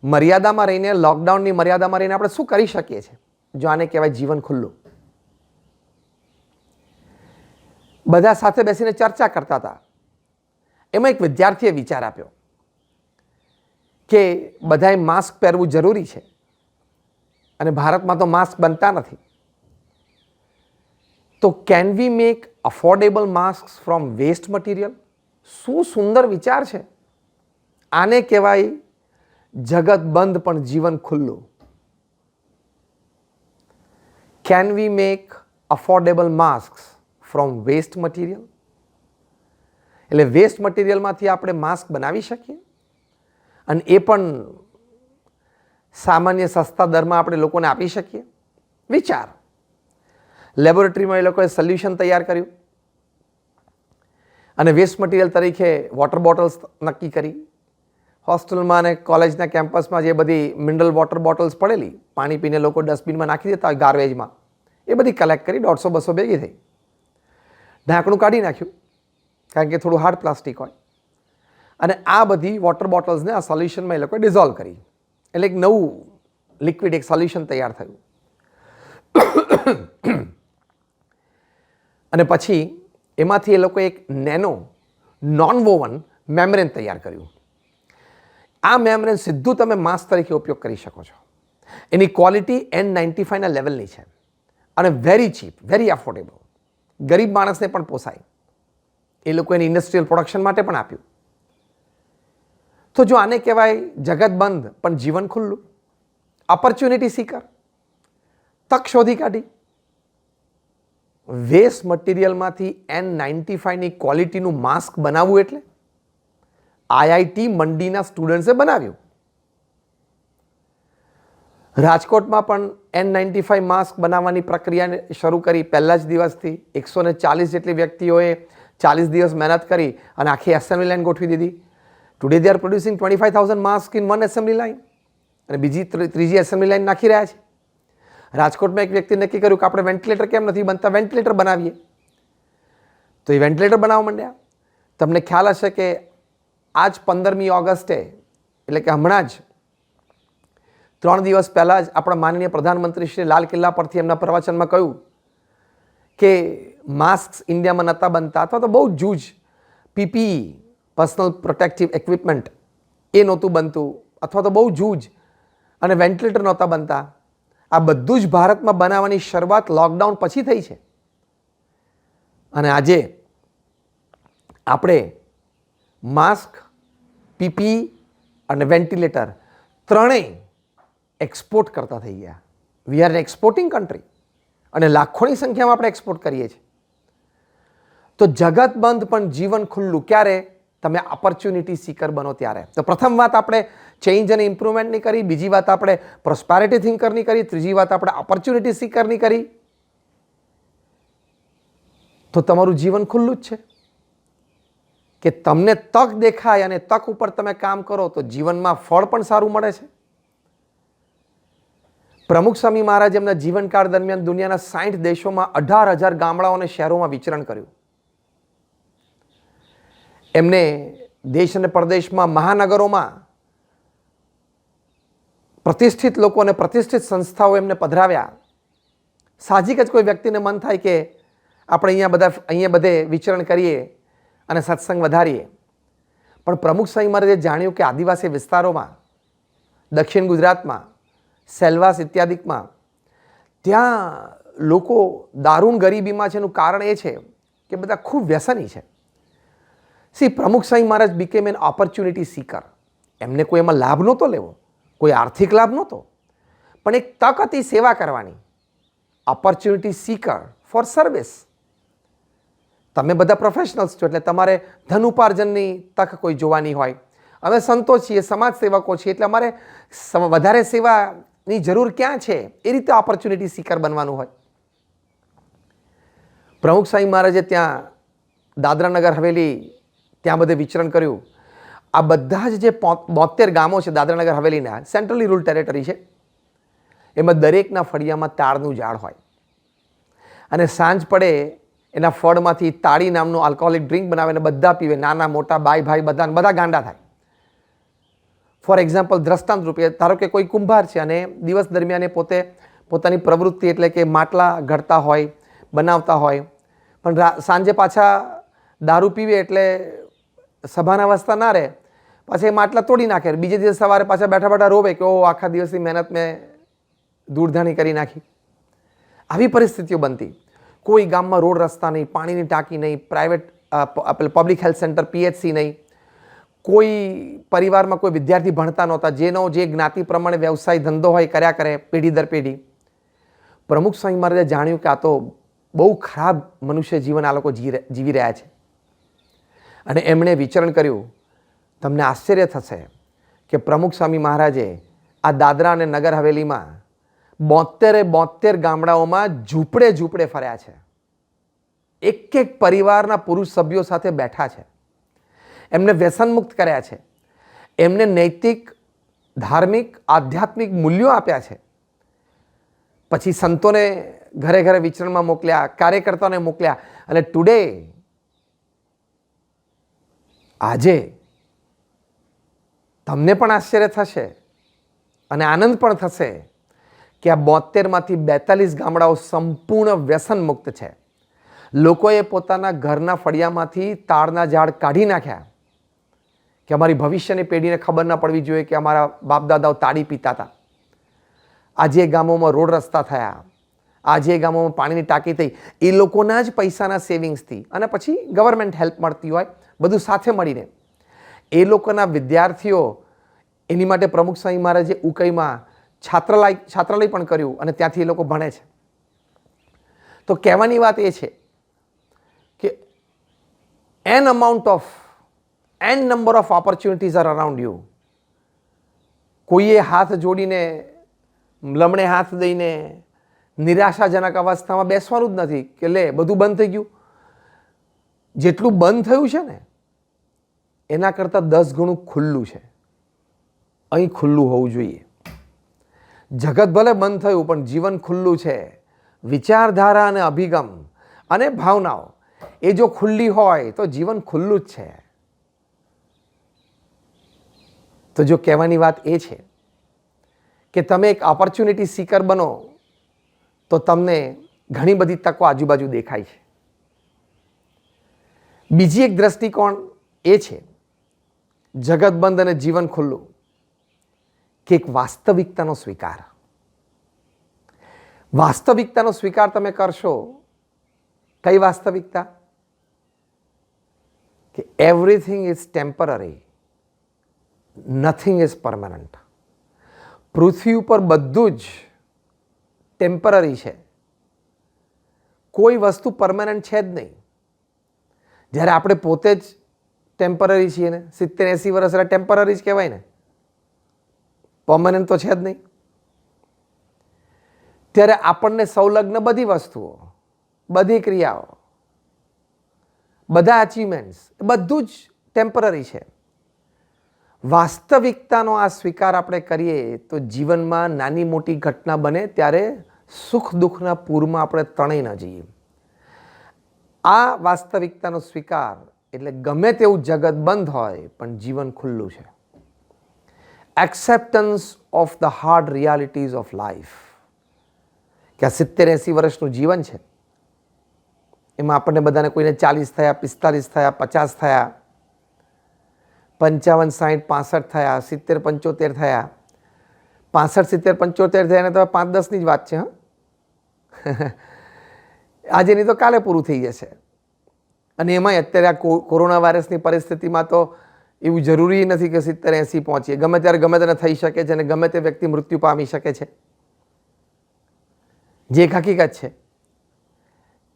મર્યાદામાં રહીને, લોકડાઉનની મર્યાદામાં રહીને આપણે શું કરી શકીએ છીએ? જો આને કહેવાય જીવન ખુલ્લું. બધા સાથે બેસીને ચર્ચા કરતા હતા. એમાં એક વિદ્યાર્થીએ વિચાર આપ્યો કે બધાએ માસ્ક પહેરવું જરૂરી છે અને ભારતમાં તો માસ્ક બનતા નથી. તો can we make affordable mask from waste material? શું સુંદર વિચાર છે! આને કહેવાય જગત બંધ પણ જીવન ખુલ્લું. Can we make affordable mask from waste material? એટલે વેસ્ટ મટીરિયલમાંથી આપણે માસ્ક બનાવી શકીએ અને એ પણ સામાન્ય સસ્તા દરમાં આપણે લોકોને આપી શકીએ. વિચાર. લેબોરેટરીમાં એ લોકોએ સોલ્યુશન તૈયાર કર્યું અને વેસ્ટ મટીરિયલ તરીકે વોટર બોટલ્સ નક્કી કરી. હોસ્ટેલમાં અને કોલેજના કેમ્પસમાં જે બધી મિનરલ વોટર બોટલ્સ પડેલી, પાણી પીને લોકો ડસ્ટબિનમાં નાખી દેતા હોય ગાર્બેજમાં, એ બધી કલેક્ટ કરી 150-200 ભેગી થઈ. ઢાંકણું કાઢી નાખ્યું, કારણ કે થોડું હાર્ડ પ્લાસ્ટિક હોય, અને આ બધી વોટર બોટલ્સને આ સોલ્યુશનમાં એ લોકોએ ડિઝોલ્વ કરી. એટલે એક નવું લિક્વિડ, એક સોલ્યુશન તૈયાર થયું. અને પછી એમાંથી એ લોકોએ એક નેનો નોન વોવન મેમ્બ્રેન તૈયાર કર્યું. આ મેમ્બ્રેન સીધું તમે માસ્ક તરીકે ઉપયોગ કરી શકો છો. એની ક્વોલિટી N95 ના લેવલની છે અને વેરી ચીપ, વેરી અફોર્ડેબલ. ગરીબ માણસને પણ પોસાય. એ લોકો એની ઇન્ડસ્ટ્રીયલ પ્રોડક્શન માટે પણ આપ્યું. તો જો આને કહેવાય જગત બંધ પણ જીવન ખુલ્લું. ઓપોર્ચ્યુનિટી સીકર, તક શોધી કાઢી. વેસ્ટ મટીરિયલમાંથી N95ની ક્વોલિટીનું માસ્ક બનાવવું એટલે IIT મંડીના સ્ટુડન્ટ્સે બનાવ્યું. રાજકોટમાં પણ N95 માસ્ક બનાવવાની પ્રક્રિયાને શરૂ કરી. પહેલા જ દિવસથી 140 જેટલી વ્યક્તિઓએ 40 દિવસ મહેનત કરી અને આખી એસેમ્બલી લાઈન ગોઠવી દીધી. Today they are producing 25,000 mask in one assembly line, અને ત્રીજી એસેમ્બલી લાઈન નાખી રહ્યા છે. રાજકોટમાં એક વ્યક્તિ નક્કી કર્યું કે આપણે વેન્ટિલેટર કેમ નથી બનતા, વેન્ટિલેટર બનાવીએ. તો એ વેન્ટિલેટર બનાવવા માંડ્યા. તમને ખ્યાલ હશે કે આજ 15મી ઓગસ્ટે, એટલે કે હમણાં જ 3 દિવસ પહેલાં જ આપણા માનનીય પ્રધાનમંત્રી શ્રી લાલ કિલ્લા પરથી એમના પ્રવચનમાં કહ્યું કે માસ્ક ઇન્ડિયામાં નહોતા બનતા, અથવા તો બહુ જૂજ PPE, પર્સનલ પ્રોટેક્ટિવ ઇક્વિપમેન્ટ, એ નહોતું બનતું, અથવા તો બહુ જૂજ અને વેન્ટિલેટર નહોતા બનતા. આ બધું જ ભારતમાં બનાવવાની શરૂઆત લોકડાઉન પછી થઈ છે. અને આજે આપણે માસ્ક, PPE અને વેન્ટિલેટર ત્રણેય એક્સપોર્ટ કરતા થઈ ગયા. We are an exporting country અને લાખોની સંખ્યામાં આપણે એક્સપોર્ટ કરીએ છીએ. તો જગત બંધ પણ જીવન ખુલ્લું ક્યારે? તમે ઓપોર્ચ્યુનિટી સીકર બનો ત્યારે. તો પ્રથમ વાત આપણે ચેન્જ અને ઇમ્પ્રુવમેન્ટની કરી, બીજી વાત આપણે પ્રોસ્પેરિટી થિંકરની કરી, ત્રીજી વાત આપણે ઓપોર્ચ્યુનિટી સીકરની કરી. તો તમારું જીવન ખુલ્લું જ છે કે તમને તક દેખાય અને તક ઉપર તમે કામ કરો તો જીવનમાં ફળ પણ સારું મળે છે. પ્રમુખ સ્વામી મહારાજ એમના જીવનકાળ દરમિયાન દુનિયાના 60 દેશોમાં 18,000 ગામડાઓ અને શહેરોમાં વિચરણ કર્યું. એમને દેશ અને પ્રદેશમાં, મહાનગરોમાં પ્રતિષ્ઠિત લોકો અને પ્રતિષ્ઠિત સંસ્થાઓ એમને પધરાવ્યા. સાહજિક જ કોઈ વ્યક્તિને મન થાય કે આપણે અહીંયા બધે વિચરણ કરીએ અને સત્સંગ વધારીએ. પણ પ્રમુખ સ્વામી મહારાજે જાણ્યું કે આદિવાસી વિસ્તારોમાં, દક્ષિણ ગુજરાતમાં, સેલવાસ ઇત્યાદિકમાં, ત્યાં લોકો દારૂણ ગરીબીમાં છે. એનું કારણ એ છે કે બધા ખૂબ વ્યસની છે. પ્રમુખ Swami Maharaj became N opportunity seeker. એમને કોઈ એમાં લાભ નહોતો લેવો, કોઈ આર્થિક લાભ નહોતો, પણ એક તક હતી સેવા કરવાની. Opportunity seeker for service. તમે બધા પ્રોફેશનલ્સ છો, એટલે તમારે ધન ઉપાર્જનની તક કોઈ જોવાની હોય, અમે સંતો છીએ, સમાજ સેવકો છીએ, એટલે અમારે વધારે સેવાની જરૂર ક્યાં છે, એ રીતે ઓપોર્ચ્યુનિટી સીકર બનવાનું હોય. પ્રમુખ સ્વામી મહારાજે ત્યાં દાદરા નગર હવેલી ત્યાં બધે વિચરણ કર્યું. આ બધા જ જે 72 ગામો છે Dadra Nagar હવેલીના, centrally rule territory છે, એમાં દરેકના ફળિયામાં તાળનું ઝાડ હોય અને સાંજ પડે એના ફળમાંથી તાળી નામનું આલ્કોહોલિક ડ્રિંક બનાવે અને બધા પીવે, નાના મોટા બાઈ ભાઈ બધા ગાંડા થાય. ફોર એક્ઝામ્પલ, દ્રષ્ટાંત રૂપે ધારો કે કોઈ કુંભાર છે અને દિવસ દરમિયાન એ પોતે પોતાની પ્રવૃત્તિ એટલે કે માટલા ઘડતા હોય, બનાવતા હોય, પણ સાંજે પાછા દારૂ પીવે એટલે સભાના વસ્તા ના રહે, પાછા એ માટલા તોડી નાખે. બીજે દિવસ સવારે પાછા બેઠા બેઠા રોવે કે ઓ આખા દિવસની મહેનત મેં ધૂળધાણી કરી નાખી. આવી પરિસ્થિતિઓ બનતી. કોઈ ગામમાં રોડ રસ્તા નહીં, પાણીની ટાંકી નહીં, private public health centre PHC નહીં, કોઈ પરિવારમાં કોઈ વિદ્યાર્થી ભણતા નહોતા, જેનો જે જ્ઞાતિ પ્રમાણે વ્યવસાય ધંધો હોય કર્યા કરે પેઢી દર પેઢી. પ્રમુખ સ્વામી મહારાજે જાણ્યું કે આ તો બહુ ખરાબ મનુષ્ય જીવન આ લોકો જીવી રહ્યા છે અને એમણે વિચરણ કર્યું. તમને આશ્ચર્ય થશે કે પ્રમુખ સ્વામી મહારાજે આ દાદરા અને નગર હવેલીમાં 72 ગામડાઓમાં ઝૂંપડે ફર્યા છે. એક પરિવારના પુરુષ સભ્યો સાથે બેઠા છે, એમને વ્યસનમુક્ત કર્યા છે, એમને નૈતિક, ધાર્મિક, આધ્યાત્મિક મૂલ્યો આપ્યા છે. પછી સંતોને ઘરે ઘરે વિચરણમાં મોકલ્યા, કાર્યકર્તાઓને મોકલ્યા અને ટુડે આજે તમને પણ આશ્ચર્ય થશે અને આનંદ પણ થશે કે આ 72માંથી 42 ગામડાઓ સંપૂર્ણ વ્યસન મુક્ત છે. લોકોએ પોતાના ઘરના ફળિયામાંથી તાળના ઝાડ કાઢી નાખ્યા કે અમારી ભવિષ્યની પેઢીને ખબર ના પડવી જોઈએ કે અમારા બાપદાદાઓ તાળી પીતા હતા. આજે ગામોમાં રોડ રસ્તા થયા, આજે ગામોમાં પાણીની ટાંકી થઈ, એ લોકોના જ પૈસાના સેવિંગ્સથી અને પછી ગવર્મેન્ટ હેલ્પ મળતી હોય, બધું સાથે મળીને એ લોકોના વિદ્યાર્થીઓ. એની માટે પ્રમુખ સ્વામી મહારાજે ઉકઈમાં છાત્રાલય પણ કર્યું અને ત્યાંથી એ લોકો ભણે છે. તો કહેવાની વાત એ છે કે n number of opportunities are around you. કોઈએ હાથ જોડીને, લમણે હાથ દઈને નિરાશાજનક અવસ્થામાં બેસવાનું જ નથી કે લે બધું બંધ થઈ ગયું. જેટલું બંધ થયું છે ને એના કરતાં 10 ગણું ખુલ્લું છે. અહીં ખુલ્લું હોવું જોઈએ. જગત ભલે બંધ થયું પણ જીવન ખુલ્લું છે. વિચારધારા અને અભિગમ અને ભાવનાઓ એ જો ખુલ્લી હોય તો જીવન ખુલ્લું જ છે. તો જો કહેવાની વાત એ છે કે તમે એક ઓપોર્ચ્યુનિટી સીકર બનો તો તમને ઘણી બધી તકો આજુબાજુ દેખાય છે. બીજી એક દ્રષ્ટિકોણ એ છે જગત બંધ અને જીવન ખુલ્લું કે એક વાસ્તવિકતાનો સ્વીકાર. વાસ્તવિકતાનો સ્વીકાર તમે કરશો. કઈ વાસ્તવિકતા? કે everything is temporary, nothing is permanent. પૃથ્વી ઉપર બધું જ ટેમ્પરરી છે, કોઈ વસ્તુ પરમાનન્ટ છે જ નહીં. જ્યારે આપણે પોતે જ ટેમ્પરરી છીએ ને, 70-80 વર્ષ એટલે ટેમ્પરરી જ કહેવાય ને, પરમાનન્ટ તો છે જ નહીં. ત્યારે આપણને સંલગ્ન બધી વસ્તુઓ, બધી ક્રિયાઓ, બધા અચીવમેન્ટ્સ બધું જ ટેમ્પરરી છે. વાસ્તવિકતાનો આ સ્વીકાર આપણે કરીએ તો જીવનમાં નાની મોટી ઘટના બને ત્યારે સુખ દુઃખના પૂરમાં આપણે તણાઈ ન જઈએ. આ વાસ્તવિકતાનો સ્વીકાર એટલે ગમે તેવું જગત બંધ હોય પણ જીવન ખુલ્લું છે. Acceptance of the hard realities of life. કે આ 70-80 વર્ષનું જીવન છે, એમાં આપણને બધાને કોઈને 40 થયા, 45 થયા, 50 થયા, 55, 60, 65 થયા, 70, 75 થયા. 65, 70, 75 થયા ને તો 5-10ની જ વાત છે. આજે નહીં તો કાલે પૂરું થઈ જશે. અને એમાંય અત્યારે આ કોરોના વાયરસની પરિસ્થિતિમાં તો એવું જરૂરી નથી કે 70-80 પહોંચીએ. ગમે ત્યારે ગમે તેને થઈ શકે છે અને ગમે તે વ્યક્તિ મૃત્યુ પામી શકે છે, જે એક હકીકત છે.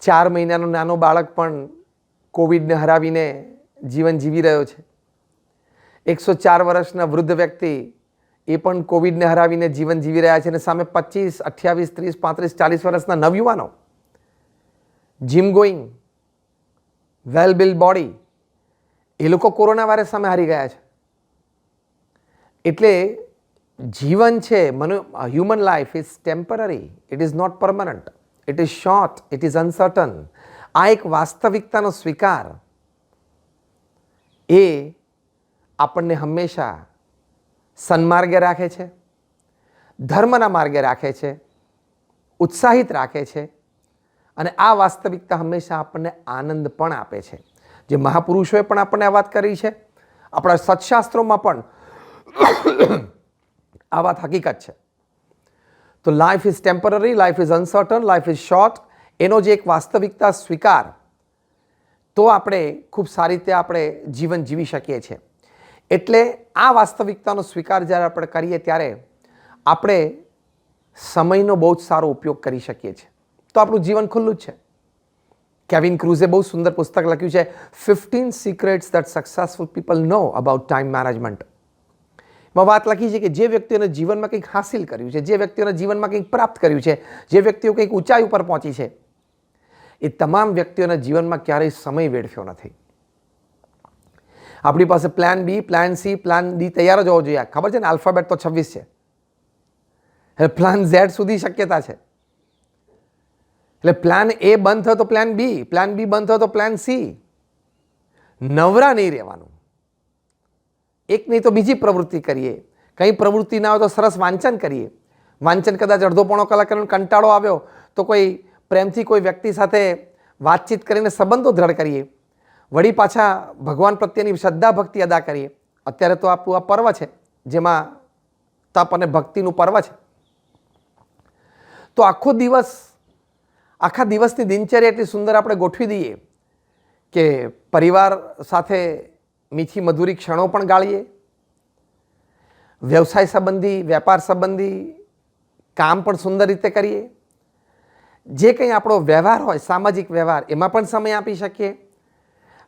4 મહિનાનો નાનો બાળક પણ કોવિડને હરાવીને જીવન જીવી રહ્યો છે. 104 વર્ષના વૃદ્ધ વ્યક્તિ એ પણ કોવિડને હરાવીને જીવન જીવી રહ્યા છે અને સામે 25, 28, 30, 35, 40 વર્ષના નવયુવાનો જીમ ગોઈંગ, વેલ બિલ્ડ બોડી, એ લોકો કોરોના વાયરસ સામે હારી ગયા છે. એટલે જીવન છે, human life is temporary, it is not permanent, it is short, it is uncertain. આ એક વાસ્તવિકતાનો સ્વીકાર એ આપણને હંમેશા સન્માર્ગે રાખે છે, ધર્મના માર્ગે રાખે છે, ઉત્સાહિત રાખે છે અને આ વાસ્તવિકતા હંમેશા આપણને આનંદ પણ આપે છે. જે મહાપુરુષોએ પણ આપણને આ વાત કરી છે, આપણા સત્શાસ્ત્રોમાં પણ આ વાત હકીકત છે. તો life is temporary, life is uncertain, life is short, એનો જે એક વાસ્તવિકતા સ્વીકાર, તો આપણે ખૂબ સારી રીતે આપણે જીવન જીવી શકીએ છીએ. એટલે આ વાસ્તવિકતાનો સ્વીકાર જ્યારે આપણે કરીએ ત્યારે આપણે સમયનો બહુ જ સારો ઉપયોગ કરી શકીએ છીએ. તો આપણું જીવન ખુલ્લું જ છે. કેવિન ક્રુઝે બહુ સુંદર પુસ્તક લખ્યું છે, 15 secrets that successful people know about time management. એમાં વાત લખી છે કે જે વ્યક્તિઓને જીવનમાં કંઈક હાસિલ કર્યું છે, જે વ્યક્તિઓને જીવનમાં કંઈક પ્રાપ્ત કર્યું છે, જે વ્યક્તિઓ કંઈક ઊંચાઈ ઉપર પહોંચી છે, એ તમામ વ્યક્તિઓના જીવનમાં ક્યારેય સમય વેડફ્યો નથી. આપણી પાસે પ્લાન બી, પ્લાન સી, પ્લાન ડી તૈયાર જ હોવો જોઈએ. ખબર છે ને, આલ્ફાબેટ તો 26 છે. એટલે પ્લાન ઝેડ સુધી શક્યતા છે. એટલે પ્લાન એ બંધ થયો તો પ્લાન બી, પ્લાન બી બંધ થયો તો પ્લાન સી. નવરા નહીં રહેવાનું. એક નહીં તો બીજી પ્રવૃત્તિ કરીએ. કંઈ પ્રવૃત્તિ ના હોય તો સરસ વાંચન કરીએ. વાંચન કદાચ અડધો પોણો કલાક કરીને કંટાળો આવ્યો તો કોઈ પ્રેમથી કોઈ વ્યક્તિ સાથે વાતચીત કરીને સંબંધો દ્રઢ કરીએ. વળી પાછા ભગવાન પ્રત્યેની શ્રદ્ધા ભક્તિ અદા કરીએ. અત્યારે તો આપણું આ પર્વ છે, જેમાં તપ અને ભક્તિનું પર્વ છે. તો આખા દિવસની દિનચર્યા એટલી સુંદર આપણે ગોઠવી દઈએ કે પરિવાર સાથે મીઠી મધુરી ક્ષણો પણ ગાળીએ, વ્યવસાય સંબંધી, વેપાર સંબંધી કામ પણ સુંદર રીતે કરીએ, જે કંઈ આપણો વ્યવહાર હોય, સામાજિક વ્યવહાર, એમાં પણ સમય આપી શકીએ.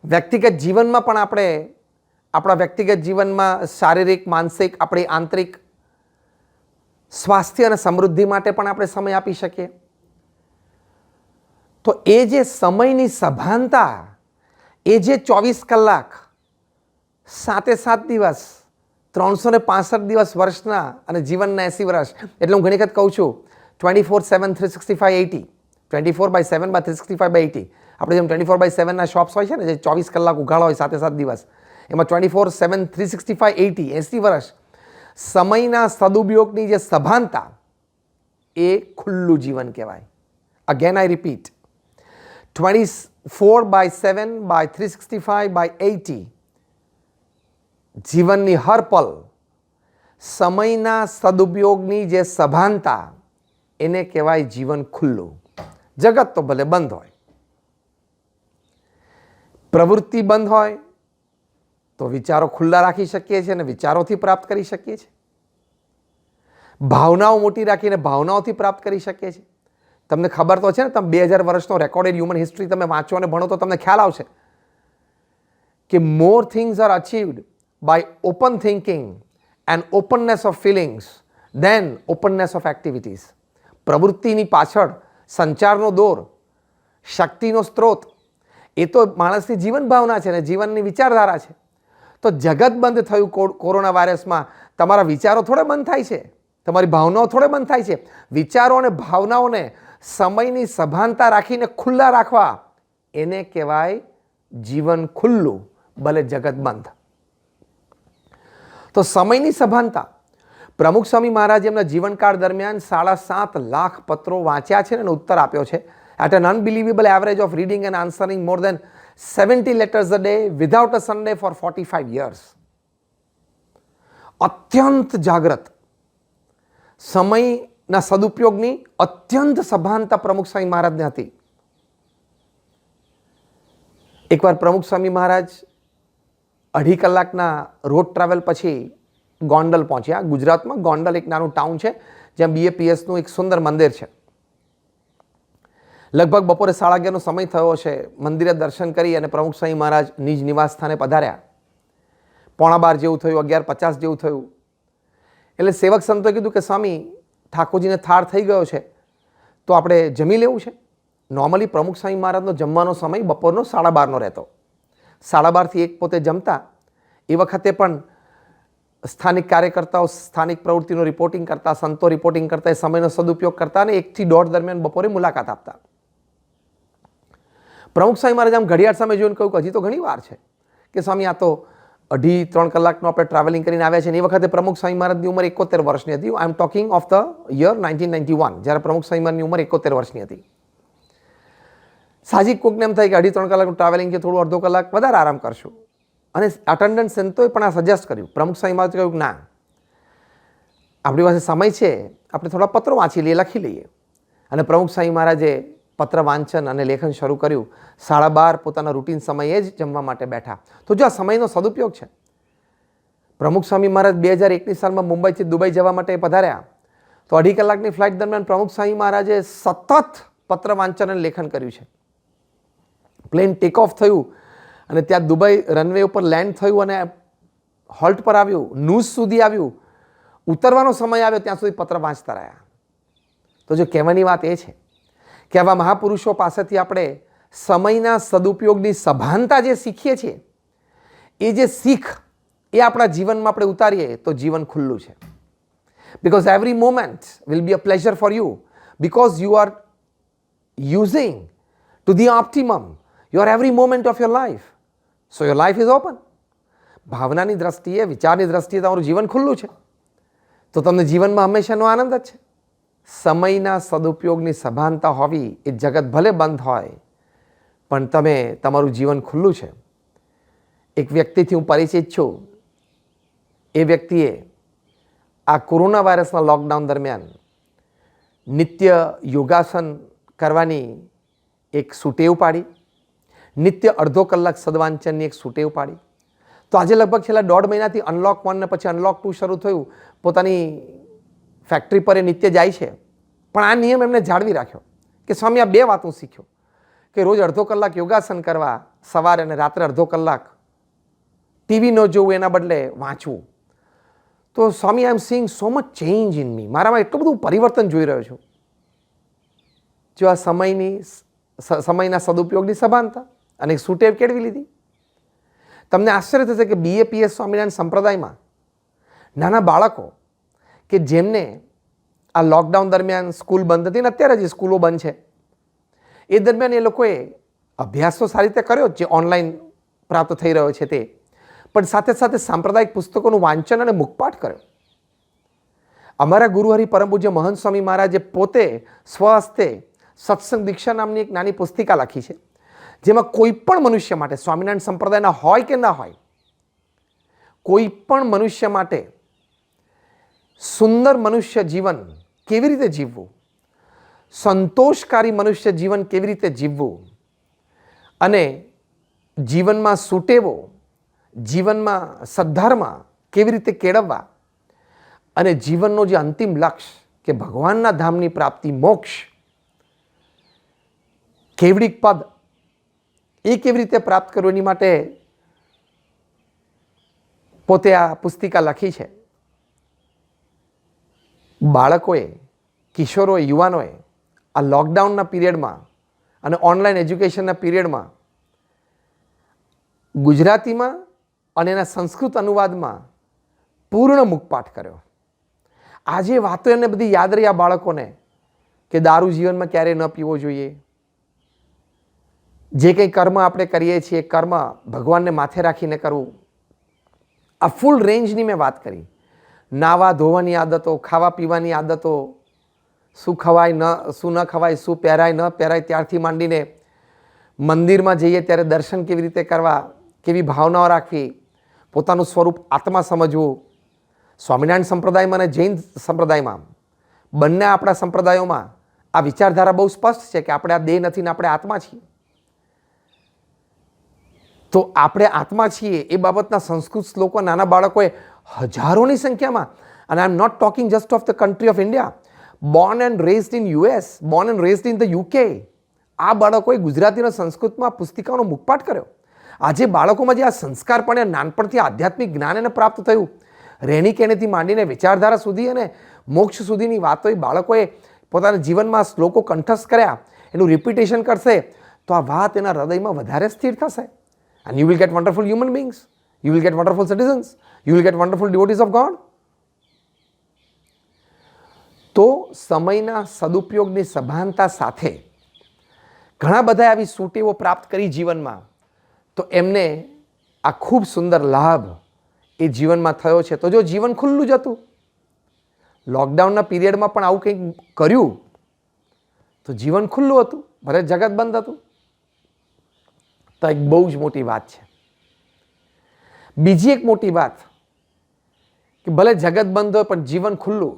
વ્યક્તિગત જીવનમાં પણ આપણે આપણા વ્યક્તિગત જીવનમાં શારીરિક, માનસિક, આપણી આંતરિક સ્વાસ્થ્ય અને સમૃદ્ધિ માટે પણ આપણે સમય આપી શકીએ. તો એ જે સમયની સભાનતા, એ જે 24 કલાક, 7 દિવસ, 365 દિવસ વર્ષના અને જીવનના 80 વર્ષ, એટલે હું ઘણી વખત કહું છું 24/7, 365/80, 24/7 365/80. આપણે જેમ 24/7ના શોપ્સ હોય છે ને, જે 24 કલાક ઉઘાડો હોય 7 દિવસ, એમાં 24/7, 365/80, 80 વર્ષ સમયના સદુપયોગની જે સભાનતા, એ ખુલ્લું જીવન કહેવાય. અગેન આઈ રિપીટ, 24/7, 365/80 જીવનની હર પલ સમયના સદુપયોગની જે સભાનતા, એને કહેવાય જીવન ખુલ્લું. જગત તો ભલે બંધ હોય, પ્રવૃત્તિ બંધ હોય, તો વિચારો ખુલ્લા રાખી શકીએ છીએ અને વિચારોથી પ્રાપ્ત કરી શકીએ છીએ. ભાવનાઓ મોટી રાખીને ભાવનાઓથી પ્રાપ્ત કરી શકીએ છીએ. તમને ખબર તો છે ને, તમે 2000 વર્ષનો રેકોર્ડેડ હ્યુમન હિસ્ટ્રી તમે વાંચો અને ભણો તો તમને ખ્યાલ આવશે કે more things are achieved by open thinking and openness of feelings than openness of activities. પ્રવૃત્તિની પાછળ સંચારનો દોર, શક્તિનો સ્ત્રોત, એ તો માણસની જીવન ભાવના છે ને જીવનની વિચારધારા છે. તો જગત બંધ થયું કોરોના વાયરસમાં, તમારા વિચારો થોડે બંધ થાય છે, તમારી ભાવનાઓ થોડે બંધ થાય છે. વિચારો અને ભાવનાઓને સમયની સભાનતા રાખીને ખુલ્લા રાખવા, એને કહેવાય જીવન ખુલ્લું, ભલે જગત બંધ. તો સમયની સભાનતા, પ્રમુખ સ્વામી મહારાજ એમના જીવનકાળ દરમિયાન 7.5 લાખ પત્રો વાંચ્યા છે અને ઉત્તર આપ્યો છે. At an unbelievable average of reading and answering more than 70 letters a day without a Sunday for 45 years. અત્યંત જાગ્રત, સમયના સદુપયોગની અત્યંત સભાનતા પ્રમુખ સ્વામી મહારાજને હતી. એકવાર પ્રમુખ સ્વામી મહારાજ 2.5 કલાકના રોડ ટ્રાવેલ પછી ગોંડલ પહોંચ્યા. ગુજરાતમાં ગોંડલ એક નાનું ટાઉન છે, જ્યાં BAPSનું એક સુંદર મંદિર છે. લગભગ બપોરે 11:30નો સમય થયો છે. મંદિરે દર્શન કરી અને પ્રમુખ સ્વામી મહારાજ નિજ નિવાસ સ્થાને પધાર્યા. 11:15 જેવું થયું, 11:50 જેવું થયું. એટલે સેવક સંતોએ કીધું કે સ્વામી, ઠાકોરજીને થાળ થઈ ગયો છે, તો આપણે જમી લેવું છે. નોર્મલી પ્રમુખ સ્વામી મહારાજનો જમવાનો સમય બપોરનો 12:30 રહેતો. 12:30 થી 1 પોતે જમતા. એ વખતે પણ સ્થાનિક કાર્યકર્તાઓ સ્થાનિક પ્રવૃત્તિનું રિપોર્ટિંગ કરતા, સંતો રિપોર્ટિંગ કરતા, એ સમયનો સદુપયોગ કરતા અને 1 થી 1:30 દરમિયાન બપોરે મુલાકાત આપતા. પ્રમુખ સ્વામી મહારાજ આમ ઘડિયાળ સામે જોઈને કહ્યું કે હજી તો ઘણી વાર છે કે સ્વામી, આ તો 2.5-3 કલાકનું આપણે ટ્રાવેલિંગ કરીને આવ્યા છે. અને એ વખતે પ્રમુખ સ્વામી મહારાજની ઉંમર 71 વર્ષની હતી. I am talking of the year 1991, જ્યારે પ્રમુખ સ્વામી મહારાજની ઉંમર 71 વર્ષની હતી. સાહજિક કોકને એમ થાય કે 2.5-3 કલાકનું ટ્રાવેલિંગ છે, થોડું અડધો કલાક વધારે આરામ કરશું. અને અટેન્ડન્ટ સંતોએ પણ આ સજેસ્ટ કર્યું. પ્રમુખ સ્વામી મહારાજે કહ્યું કે ના, આપણી પાસે સમય છે, આપણે થોડા પત્રો વાંચી લઈએ, લખી લઈએ. અને પ્રમુખ સ્વામી મહારાજે પત્ર વાંચન અને લેખન શરૂ કર્યું. 12:30 પોતાના રૂટીન સમયે જ જમવા માટે બેઠા. તો જો આ સમયનો સદુપયોગ છે. પ્રમુખ સ્વામી મહારાજ 2001ની સાલમાં મુંબઈથી દુબઈ જવા માટે પધાર્યા, તો 2.5 કલાકની ફ્લાઇટ દરમિયાન પ્રમુખ સ્વામી મહારાજે સતત પત્ર વાંચન અને લેખન કર્યું છે. પ્લેન ટેક ઓફ થયું અને ત્યાં દુબઈ રનવે ઉપર લેન્ડ થયું અને હોલ્ટ પર આવ્યું, નૂઝ સુધી આવ્યું, ઉતરવાનો સમય આવ્યો ત્યાં સુધી પત્ર વાંચતા રહ્યા. તો જો કહેવાની વાત એ છે કે આવા મહાપુરુષો પાસેથી આપણે સમયના સદુપયોગની સભાનતા જે શીખીએ છીએ, એ જે શીખ એ આપણા જીવનમાં આપણે ઉતારીએ તો જીવન ખુલ્લું છે. Because every moment will be a pleasure for you, because you are using to the optimum your every moment of your life. So your life is open. ભાવનાની દ્રષ્ટિએ, વિચારની દ્રષ્ટિએ તમારું જીવન ખુલ્લું છે, તો તમને જીવનમાં હંમેશાનો આનંદ જ છે. સમયના સદુપયોગની સભાનતા હોવી, એ જગત ભલે બંધ હોય પણ તમારું જીવન ખુલ્લું છે. એક વ્યક્તિથી હું પરિચિત છું. એ વ્યક્તિએ આ કોરોના વાયરસના લોકડાઉન દરમિયાન નિત્ય યોગાસન કરવાની એક સુટેવ પાડી, નિત્ય અડધો કલાક સદવાંચનની એક સુટેવ પાડી. તો આજે લગભગ છેલ્લા 1.5 મહિનાથી અનલોક 1 ને પછી અનલોક 2 શરૂ થયું. પોતાની ફેક્ટરી પર એ નિત્ય જાય છે, પણ આ નિયમ એમને જાળવી રાખ્યો કે સ્વામી, આ 2 વાત હું શીખ્યો કે રોજ અડધો કલાક યોગાસન કરવા સવારે અને રાત્રે અડધો કલાક ટીવી ન જોવું, એના બદલે વાંચવું. તો Swami, I am seeing so much change in me. મારામાં એટલું બધું પરિવર્તન જોઈ રહ્યો છું. જો આ સમયના સદુપયોગની સભાનતા અને એક સુટેવ કેળવી લીધી. તમને આશ્ચર્ય થશે કે BAPS સ્વામિનારાયણ સંપ્રદાયમાં નાના બાળકો કે જેમને આ લોકડાઉન દરમિયાન સ્કૂલ બંધ હતી ને અત્યારે જે સ્કૂલો બંધ છે, એ દરમિયાન એ લોકોએ અભ્યાસ તો સારી રીતે કર્યો જે ઓનલાઈન પ્રાપ્ત થઈ રહ્યો છે તે, પણ સાથે સાથે સાંપ્રદાયિક પુસ્તકોનું વાંચન અને મુખપાઠ કર્યો. અમારા ગુરુહરિ પરમ પૂજ્ય મહંત સ્વામી મહારાજે પોતે સ્વહસ્તે સત્સંગ દીક્ષા નામની એક નાની પુસ્તિકા લખી છે, જેમાં કોઈ પણ મનુષ્ય માટે, સ્વામિનારાયણ સંપ્રદાયના હોય કે ના હોય, કોઈ પણ મનુષ્ય માટે સુંદર મનુષ્ય જીવન કેવી રીતે જીવવું, સંતોષકારી મનુષ્ય જીવન કેવી રીતે જીવવું અને જીવનમાં સુટેવો, જીવનમાં સદ્ધર્મ કેવી રીતે કેળવવા અને જીવનનો જે અંતિમ લક્ષ્ય કે ભગવાનના ધામની પ્રાપ્તિ, મોક્ષ, કેવડિક પદ, એ કેવી રીતે પ્રાપ્ત કરવું એની માટે પોતે આ પુસ્તિકા લખી છે. બાળકોએ, કિશોરોએ, યુવાનોએ આ લોકડાઉનના પીરિયડમાં અને ઓનલાઈન એજ્યુકેશનના પીરિયડમાં ગુજરાતીમાં અને એના સંસ્કૃત અનુવાદમાં પૂર્ણ મુખપાઠ કર્યો. આજે વાતો એને બધી યાદ રહી આ બાળકોને કે દારૂ જીવનમાં ક્યારેય ન પીવો જોઈએ, જે કંઈ કર્મ આપણે કરીએ છીએ કર્મ ભગવાનને માથે રાખીને કરવું. આ ફૂલ રેન્જની મેં વાત કરી. નાવા ધોવાની આદતો, ખાવા પીવાની આદતો, શું ખવાય શું ન ખવાય, શું પહેરાય ન પહેરાય, ત્યારથી માંડીને મંદિરમાં જઈએ ત્યારે દર્શન કેવી રીતે કરવા, કેવી ભાવનાઓ રાખવી, પોતાનું સ્વરૂપ આત્મા સમજવું. સ્વામિનારાયણ સંપ્રદાયમાં અને જૈન સંપ્રદાયમાં, બંને આપણા સંપ્રદાયોમાં આ વિચારધારા બહુ સ્પષ્ટ છે કે આપણે આ દેહ નથી ને આપણે આત્મા છીએ. તો આપણે આત્મા છીએ એ બાબતના સંસ્કૃત શ્લોકો નાના બાળકોએ હજારોની સંખ્યામાં, અને I am not talking just of the country of India, born and raised in US, born and raised in the UK, આ બાળકોએ ગુજરાતીના સંસ્કૃતમાં પુસ્તિકાઓનો મુખપાઠ કર્યો. આજે બાળકોમાં જે આ સંસ્કાર પણ નાનપણથી આધ્યાત્મિક જ્ઞાન એને પ્રાપ્ત થયું, રહેણી કહેણીથી માંડીને વિચારધારા સુધી અને મોક્ષ સુધીની વાતો એ બાળકોએ પોતાના જીવનમાં શ્લોકો કંઠસ્થ કર્યા, એનું રિપીટેશન કરશે તો આ વાત એના હૃદયમાં વધારે સ્થિર થશે. And you will get wonderful human beings, you will get wonderful citizens, you will get wonderful devotees of God. તો સમયના સદુપયોગની સભાનતા સાથે ઘણા બધા આવી સૂટેવો પ્રાપ્ત કરી જીવનમાં, તો એમને આ ખૂબ સુંદર લાભ એ જીવનમાં થયો છે. તો જો જીવન ખુલ્લું જ હતું, લોકડાઉનના પીરિયડમાં પણ આવું કંઈક કર્યું તો જીવન ખુલ્લું હતું, ભલે જગત બંધ હતું, તો એક બહુ જ મોટી વાત છે. બીજી એક મોટી વાત કે ભલે જગત બંધ હોય પણ જીવન ખુલ્લું,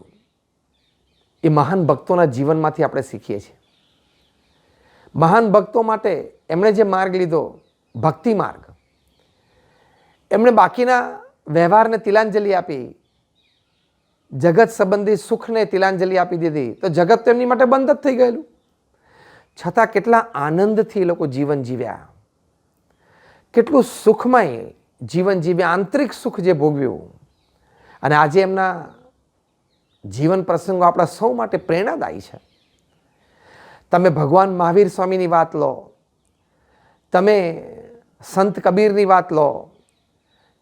એ મહાન ભક્તોના જીવનમાંથી આપણે શીખીએ છીએ. મહાન ભક્તો માટે એમણે જે માર્ગ લીધો, ભક્તિ માર્ગ, એમણે બાકીના વ્યવહારને તિલાંજલિ આપી, જગત સંબંધી સુખને તિલાંજલિ આપી દીધી, તો જગત તો એમની માટે બંધ જ થઈ ગયેલું. છતાં કેટલા આનંદથી એ લોકો જીવન જીવ્યા, કેટલું સુખમય જીવન જીવ્યા, આંતરિક સુખ જે ભોગવ્યું. અને આજે એમના જીવન પ્રસંગો આપણા સૌ માટે પ્રેરણાદાયી છે. તમે ભગવાન મહાવીર સ્વામીની વાત લો, તમે સંત કબીરની વાત લો,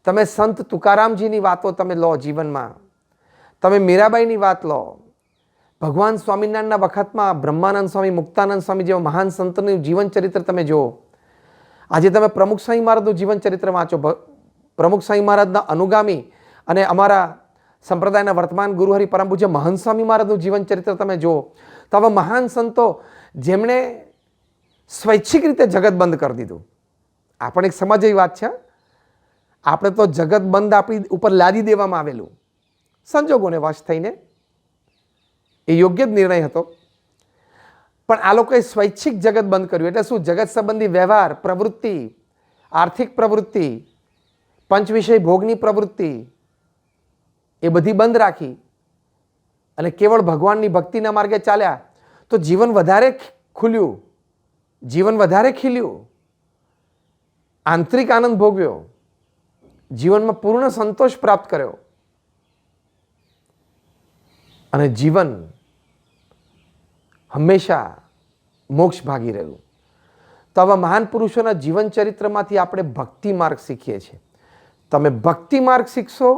તમે સંત તુકારામજીની વાતો તમે લો જીવનમાં, તમે મીરાબાઈની વાત લો, ભગવાન સ્વામિનારાયણના વખતમાં બ્રહ્માનંદ સ્વામી, મુક્તાનંદ સ્વામી જેવા મહાન સંતોનું જીવન ચરિત્ર તમે જુઓ. આજે તમે પ્રમુખ સ્વામી મહારાજનું જીવન ચરિત્ર વાંચો, પ્રમુખ સ્વામી મહારાજના અનુગામી અને અમારા સંપ્રદાયના વર્તમાન ગુરુહરિ પરમ પૂજ્ય મહંત સ્વામી મહારાજનું જીવન ચરિત્ર તમે જુઓ, તો આવા મહાન સંતો જેમણે સ્વૈચ્છિક રીતે જગત બંધ કરી દીધું. આ પણ એક સમજ એવી વાત છે. આપણે તો જગત બંધ આપણી ઉપર લાદી દેવામાં આવેલું, સંજોગોને વશ થઈને, એ યોગ્ય જ નિર્ણય હતો. પણ આ લોકોએ સ્વૈચ્છિક જગત બંધ કર્યું. એટલે શું? જગત સંબંધી વ્યવહાર, પ્રવૃત્તિ, આર્થિક પ્રવૃત્તિ, પંચ વિષય ભોગની પ્રવૃત્તિ, એ બધી બંધ રાખી અને કેવળ ભગવાનની ભક્તિના માર્ગે ચાલ્યા, તો જીવન વધારે ખુલ્યું, જીવન વધારે ખીલ્યું, આંતરિક આનંદ ભોગવ્યો, જીવનમાં પૂર્ણ સંતોષ પ્રાપ્ત કર્યો અને જીવન હંમેશા મોક્ષ ભાગી રહ્યું. તો આવા મહાન પુરુષોના જીવન ચરિત્રમાંથી આપણે ભક્તિ માર્ગ શીખીએ છીએ. તમે ભક્તિ માર્ગ શીખશો,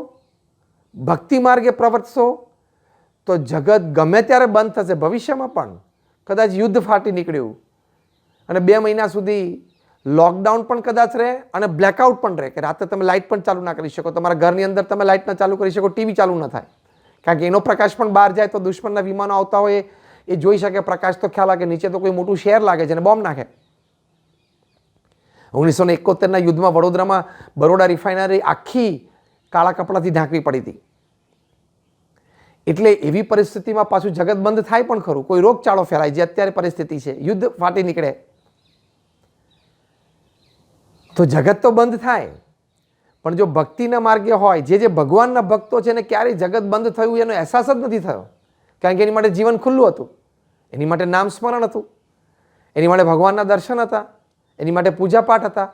ભક્તિ માર્ગે પ્રવર્તશો, તો જગત ગમે ત્યારે બંધ થશે. ભવિષ્યમાં પણ કદાચ યુદ્ધ ફાટી નીકળ્યું અને 2 મહિના સુધી લોકડાઉન પણ કદાચ રહે અને બ્લેકઆઉટ પણ રહે, કે રાતે તમે લાઇટ પણ ચાલુ ના કરી શકો, તમારા ઘરની અંદર તમે લાઇટ ના ચાલુ કરી શકો, ટીવી ચાલુ ન થાય, કારણ કે એનો પ્રકાશ પણ બહાર જાય તો દુશ્મનના વિમાનો આવતા હોય એ જોઈ શકે. પ્રકાશ તો ખ્યાલ લાગે, નીચે તો કોઈ મોટું શહેર લાગે છે અને બોમ્બ નાખે. 1971ના યુદ્ધમાં વડોદરામાં બરોડા રિફાઇનરી આખી કાળા કપડાથી ઢાંકવી પડી હતી. એટલે એવી પરિસ્થિતિમાં પાછું જગત બંધ થાય પણ ખરું, કોઈ રોગચાળો ફેલાય, જે અત્યારે પરિસ્થિતિ છે, યુદ્ધ ફાટી નીકળે, તો જગત તો બંધ થાય. પણ જો ભક્તિના માર્ગે હોય, જે ભગવાનના ભક્તો છે એને ક્યારેય જગત બંધ થયું એનો અહેસાસ જ નથી થયો, કારણ કે એની માટે જીવન ખુલ્લું હતું, એની માટે નામ સ્મરણ હતું, એની માટે ભગવાનના દર્શન હતા, એની માટે પૂજાપાઠ હતા.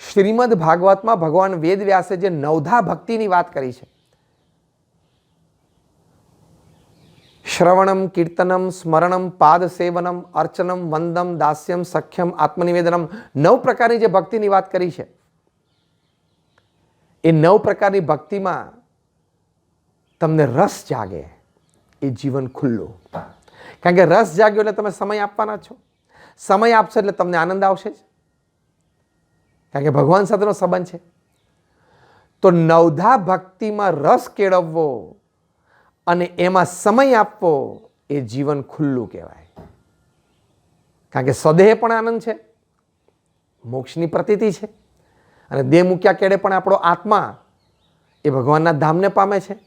શ્રીમદ ભાગવતમાં ભગવાન વેદ વ્યાસે જે 9ધા ભક્તિની વાત કરી છે, શ્રવણમ, કીર્તનમ, સ્મરણમ, પાદ સેવનમ, અર્ચનમ, વંદમ, દાસ્યમ, સખ્યમ, આત્મનિવેદનમ, 9 પ્રકારની જે ભક્તિની વાત કરી છે, એ 9 પ્રકારની ભક્તિમાં તમને રસ જાગે, એ જીવન ખુલ્લું. કારણ કે રસ જાગ્યો એટલે તમે સમય આપવાના છો, સમય આપશો એટલે તમને આનંદ આવશે જ, કારણ કે ભગવાન સાથેનો સંબંધ છે. તો 9ધા ભક્તિમાં રસ કેળવવો અને એમાં સમય આપવો, એ જીવન ખુલ્લું કહેવાય. કારણ કે સ્વદેહ પણ આનંદ છે, મોક્ષની પ્રતીતિ છે, અને દેહ મૂક્યા કેડે પણ આપણો આત્મા એ ભગવાનના ધામને પામે છે.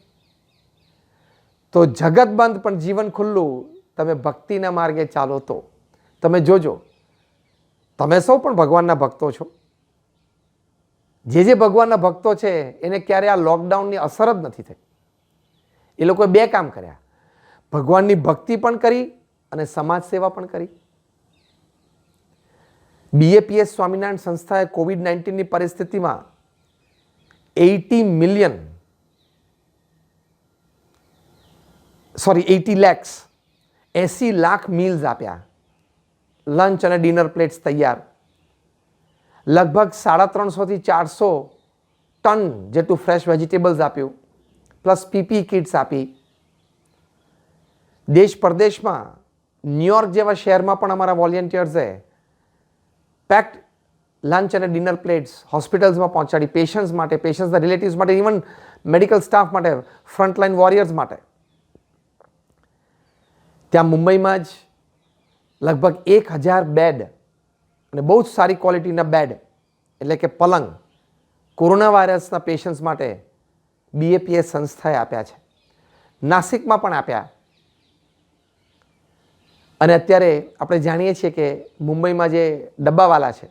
તો જગત બંધ પણ જીવન ખુલ્લું, તમે ભક્તિના માર્ગે ચાલો તો તમે જોજો, તમે સૌ પણ ભગવાનના ભક્તો છો. જે ભગવાનના ભક્તો છે એને ક્યારે આ લોકડાઉનની અસર જ નથી થઈ. એ લોકોએ 2 કામ કર્યા, ભગવાનની ભક્તિ પણ કરી અને સમાજ સેવા પણ કરી. BAPS સ્વામિનારાયણ સંસ્થાએ COVID-19ની પરિસ્થિતિમાં 80 lakhs 80 લાખ મીલ્સ આપ્યા, લંચ અને ડિનર પ્લેટ્સ તૈયાર, લગભગ 350 થી 400 ટન જેટલું ફ્રેશ વેજીટેબલ્સ આપ્યું, પ્લસ PPE કિટ્સ આપી. દેશ પરદેશમાં ન્યુયોર્ક જેવા શહેરમાં પણ અમારા વોલેન્ટિયર્સે પેક્ડ લંચ અને ડિનર પ્લેટ્સ હોસ્પિટલ્સમાં પહોંચાડી, પેશન્ટ્સ માટે, પેશન્ટ્સના રિલેટિવ્સ માટે, ઇવન મેડિકલ સ્ટાફ માટે, ફ્રન્ટલાઇન વોરિયર્સ માટે. ત્યાં મુંબઈમાં જ લગભગ 1000 બેડ અને બહુ જ સારી ક્વોલિટીના બેડ એટલે કે પલંગ કોરોના વાયરસના પેશન્ટ્સ માટે BAPS સંસ્થાએ આપ્યા છે. નાસિકમાં પણ આપ્યા. અને અત્યારે આપણે જાણીએ છીએ કે મુંબઈમાં જે ડબ્બાવાલા છે,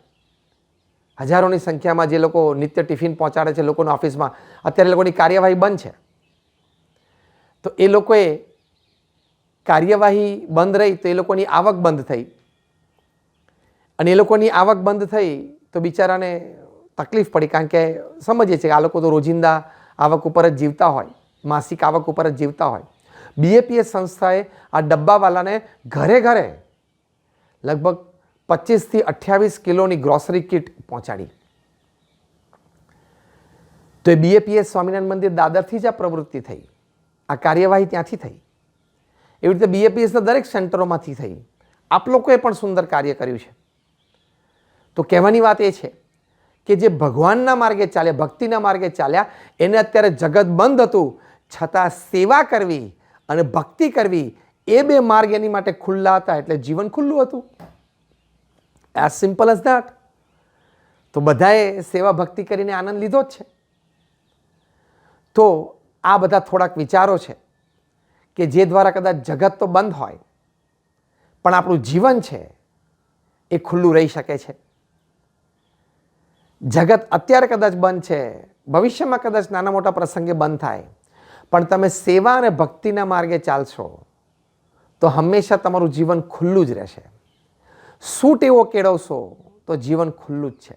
હજારોની સંખ્યામાં જે લોકો નિત્ય ટિફિન પહોંચાડે છે લોકોના ઓફિસમાં, અત્યારે લોકોની કાર્યવાહી બંધ છે. તો એ લોકોએ કાર્યવાહી બંધ રહી તો એ લોકોની આવક બંધ થઈ, અને એ લોકોની આવક બંધ થઈ તો બિચારાને તકલીફ પડી, કારણ કે સમજીએ છીએ કે આ લોકો તો રોજિંદા આવક ઉપર જ જીવતા હોય, માસિક આવક ઉપર જ જીવતા હોય. BAPS સંસ્થાએ આ ડબ્બાવાલાને ઘરે ઘરે લગભગ 25 થી 28 કિલોની ગ્રોસરી કિટ પહોંચાડી. તો એ BAPS સ્વામિનારાયણ મંદિર દાદરથી જ આ પ્રવૃત્તિ થઈ, આ કાર્યવાહી ત્યાંથી થઈ. એવી રીતે BAPSના દરેક સેન્ટરોમાંથી થઈ. આપ લોકોએ પણ સુંદર કાર્ય કર્યું છે. તો કહેવાની વાત એ છે કે જે ભગવાનના માર્ગે ચાલ્યા, ભક્તિના માર્ગે ચાલ્યા, એને અત્યારે જગત બંધ હતું છતાં સેવા કરવી અને ભક્તિ કરવી એ બે માર્ગ એની માટે ખુલ્લા હતા, એટલે જીવન ખુલ્લું હતું. As simple as that. તો બધાએ સેવા ભક્તિ કરીને આનંદ લીધો જ છે. તો આ બધા થોડાક વિચારો છે કે જે દ્વારા કદાચ જગત તો બંધ હોય પણ આપણું જીવન છે એ ખુલ્લું રહી શકે છે. જગત અત્યારે કદાચ બંધ છે, ભવિષ્યમાં કદાચ નાના મોટા પ્રસંગે બંધ થાય, પણ તમે સેવા અને ભક્તિના માર્ગે ચાલશો તો હંમેશા તમારું જીવન ખુલ્લું જ રહેશે. સૂટ એવો કેળવશો તો જીવન ખુલ્લું જ છે.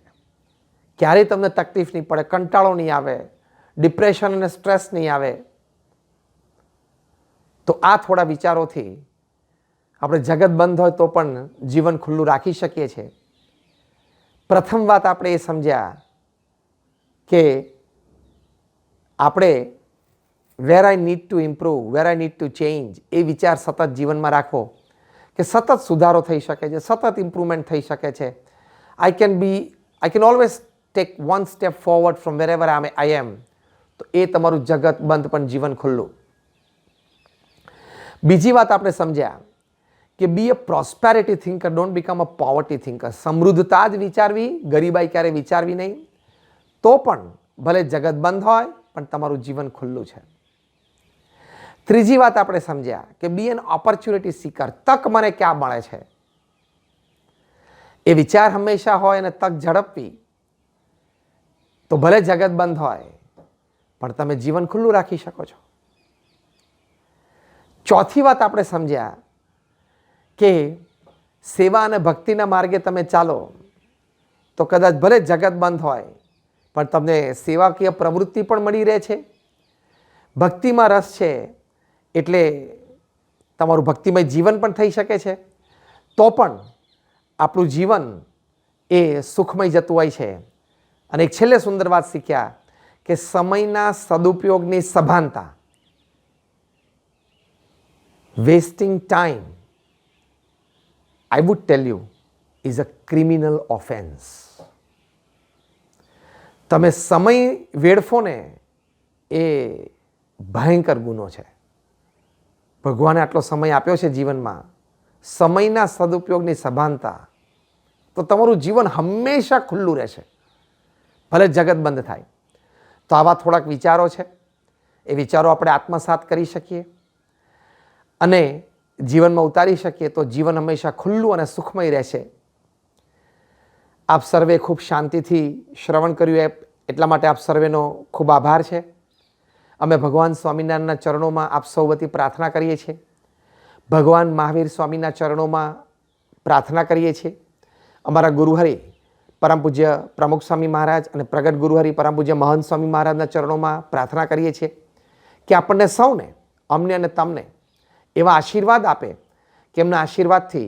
ક્યારેય તમને તકલીફ નહીં પડે, કંટાળો નહીં આવે, ડિપ્રેશન અને સ્ટ્રેસ નહીં આવે. તો આ થોડા વિચારોથી આપણે જગત બંધ હોય તો પણ જીવન ખુલ્લું રાખી શકીએ છીએ. પ્રથમ વાત આપણે એ સમજ્યા કે આપણે where I need to improve, where I need to change, એ વિચાર સતત જીવનમાં રાખવો કે સતત સુધારો થઈ શકે છે, સતત ઇમ્પ્રુવમેન્ટ થઈ શકે છે. I can always take one step forward from wherever I am. તો એ તમારું જગત બંધ પણ જીવન ખુલ્લું. બીજી વાત આપણે સમજ્યા કે be a prosperity thinker, don't become a poverty thinker. સમૃદ્ધતા જ વિચારવી, ગરીબાઈ ક્યારે વિચારવી નહીં. તો પણ ભલે જગત બંધ હોય પણ તમારું જીવન ખુલ્લું છે. ત્રીજી વાત આપણે સમજ્યા કે બી એન ઓપોર્ચ્યુનિટી સીકર. તક મને ક્યાં મળે છે એ વિચાર હંમેશા હોય, અને તક ઝડપવી. તો ભલે જગત બંધ હોય પણ તમે જીવન ખુલ્લું રાખી શકો છો. ચોથી વાત આપણે સમજ્યા કે સેવા અને ભક્તિના માર્ગે તમે ચાલો તો કદાચ ભલે જગત બંધ હોય પણ તમને સેવાકીય પ્રવૃત્તિ પણ મળી રહે છે. ભક્તિમાં રસ છે એટલે તમારું ભક્તિમય જીવન પણ થઈ શકે છે. તો પણ આપણું જીવન એ સુખમય જતું હોય છે. અને એક છેલ્લે સુંદર વાત શીખ્યા કે સમયના સદુપયોગની સભાનતા. Wasting time, I would tell you, is a criminal offense. તમે સમય વેડફો ને એ ભયંકર ગુનો છે. ભગવાને આટલો સમય આપ્યો છે જીવનમાં, સમયના સદુપયોગની સભાનતા, તો તમારું જીવન હંમેશા ખુલ્લું રહેશે ભલે જગત બંધ થાય. તો આવા થોડાક વિચારો છે, એ વિચારો આપણે આત્મસાત કરી શકીએ અને જીવનમાં ઉતારી શકીએ તો જીવન હંમેશા ખુલ્લું અને સુખમય રહેશે. આપ સર્વે ખૂબ શાંતિથી શ્રવણ કર્યું એટલા માટે આપ સર્વેનો ખૂબ આભાર છે. અમે ભગવાન સ્વામિનારાયણના ચરણોમાં આપ સૌ વતી પ્રાર્થના કરીએ છીએ. ભગવાન મહાવીર સ્વામીના ચરણોમાં પ્રાર્થના કરીએ છીએ અમારા ગુરુહરિ પરમ પૂજ્ય પ્રમુખ સ્વામી મહારાજ અને પ્રગટ ગુરુહરિ પરમ પૂજ્ય મહંત સ્વામી મહારાજના ચરણોમાં પ્રાર્થના કરીએ છીએ કે આપણને સૌને, અમને અને તમને એવા આશીર્વાદ આપે કે એમના આશીર્વાદથી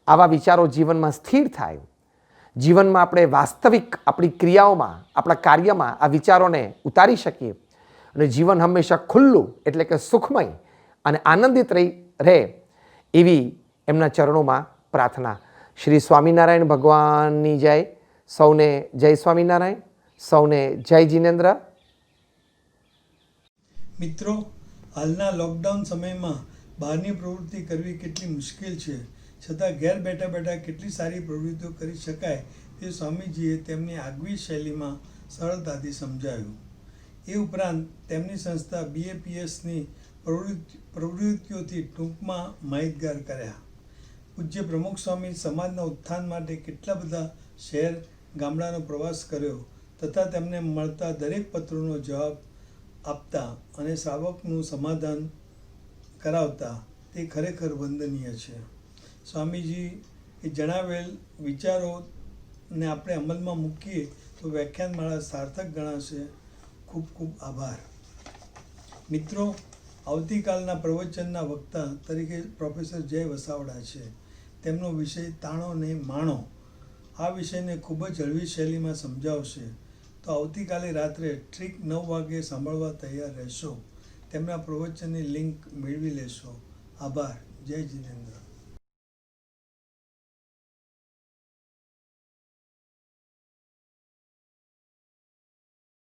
આવા વિચારો જીવનમાં સ્થિર થાય, જીવનમાં આપણે વાસ્તવિક આપણી ક્રિયાઓમાં, આપણા કાર્યમાં આ વિચારોને ઉતારી શકીએ અને જીવન હંમેશા ખુલ્લું એટલે કે સુખમય અને આનંદિત રહે એવી એમના ચરણોમાં પ્રાર્થના. શ્રી સ્વામિનારાયણ ભગવાનની જય. સૌને જય સ્વામિનારાયણ, સૌને જય જિનેન્દ્ર. મિત્રો, હાલના લોકડાઉન સમયમાં બહારની પ્રવૃત્તિ કરવી કેટલી મુશ્કેલ છે, છતાં ઘેર બેઠા બેઠા કેટલી સારી પ્રવૃત્તિઓ કરી શકાય તે સ્વામીજીએ તેમની આગવી શૈલીમાં સરળતાથી સમજાવ્યું. એ ઉપરાંત તેમની સંસ્થા BAPSની પ્રવૃત્તિઓથી ટૂંકમાં માહિતગાર કર્યા. પૂજ્ય પ્રમુખ સ્વામી સમાજના ઉત્થાન માટે કેટલા બધા શહેર ગામડાનો પ્રવાસ કર્યો તથા તેમને મળતા દરેક પત્રોનો જવાબ આપતા અને શ્રાવકનું સમાધાન કરાવતા તે ખરેખર વંદનીય છે. સ્વામીજી એ જણાવેલ વિચારોને આપણે અમલમાં મૂકીએ તો વ્યાખ્યાનમાળા સાર્થક ગણાશે. ખૂબ ખૂબ આભાર. મિત્રો, આવતીકાલના પ્રવચનના વક્તા તરીકે પ્રોફેસર જય વસાવડા છે. તેમનો વિષય તાણો ને માણો આ વિષયને ખૂબ જ હળવી શૈલીમાં સમજાવશે. તો આવતીકાલે રાત્રે ઠીક 9 વાગે સાંભળવા તૈયાર રહેશો. તેમના પ્રવચનની લિંક મેળવી લેશો. આભાર. જય જિનેન્દ્ર.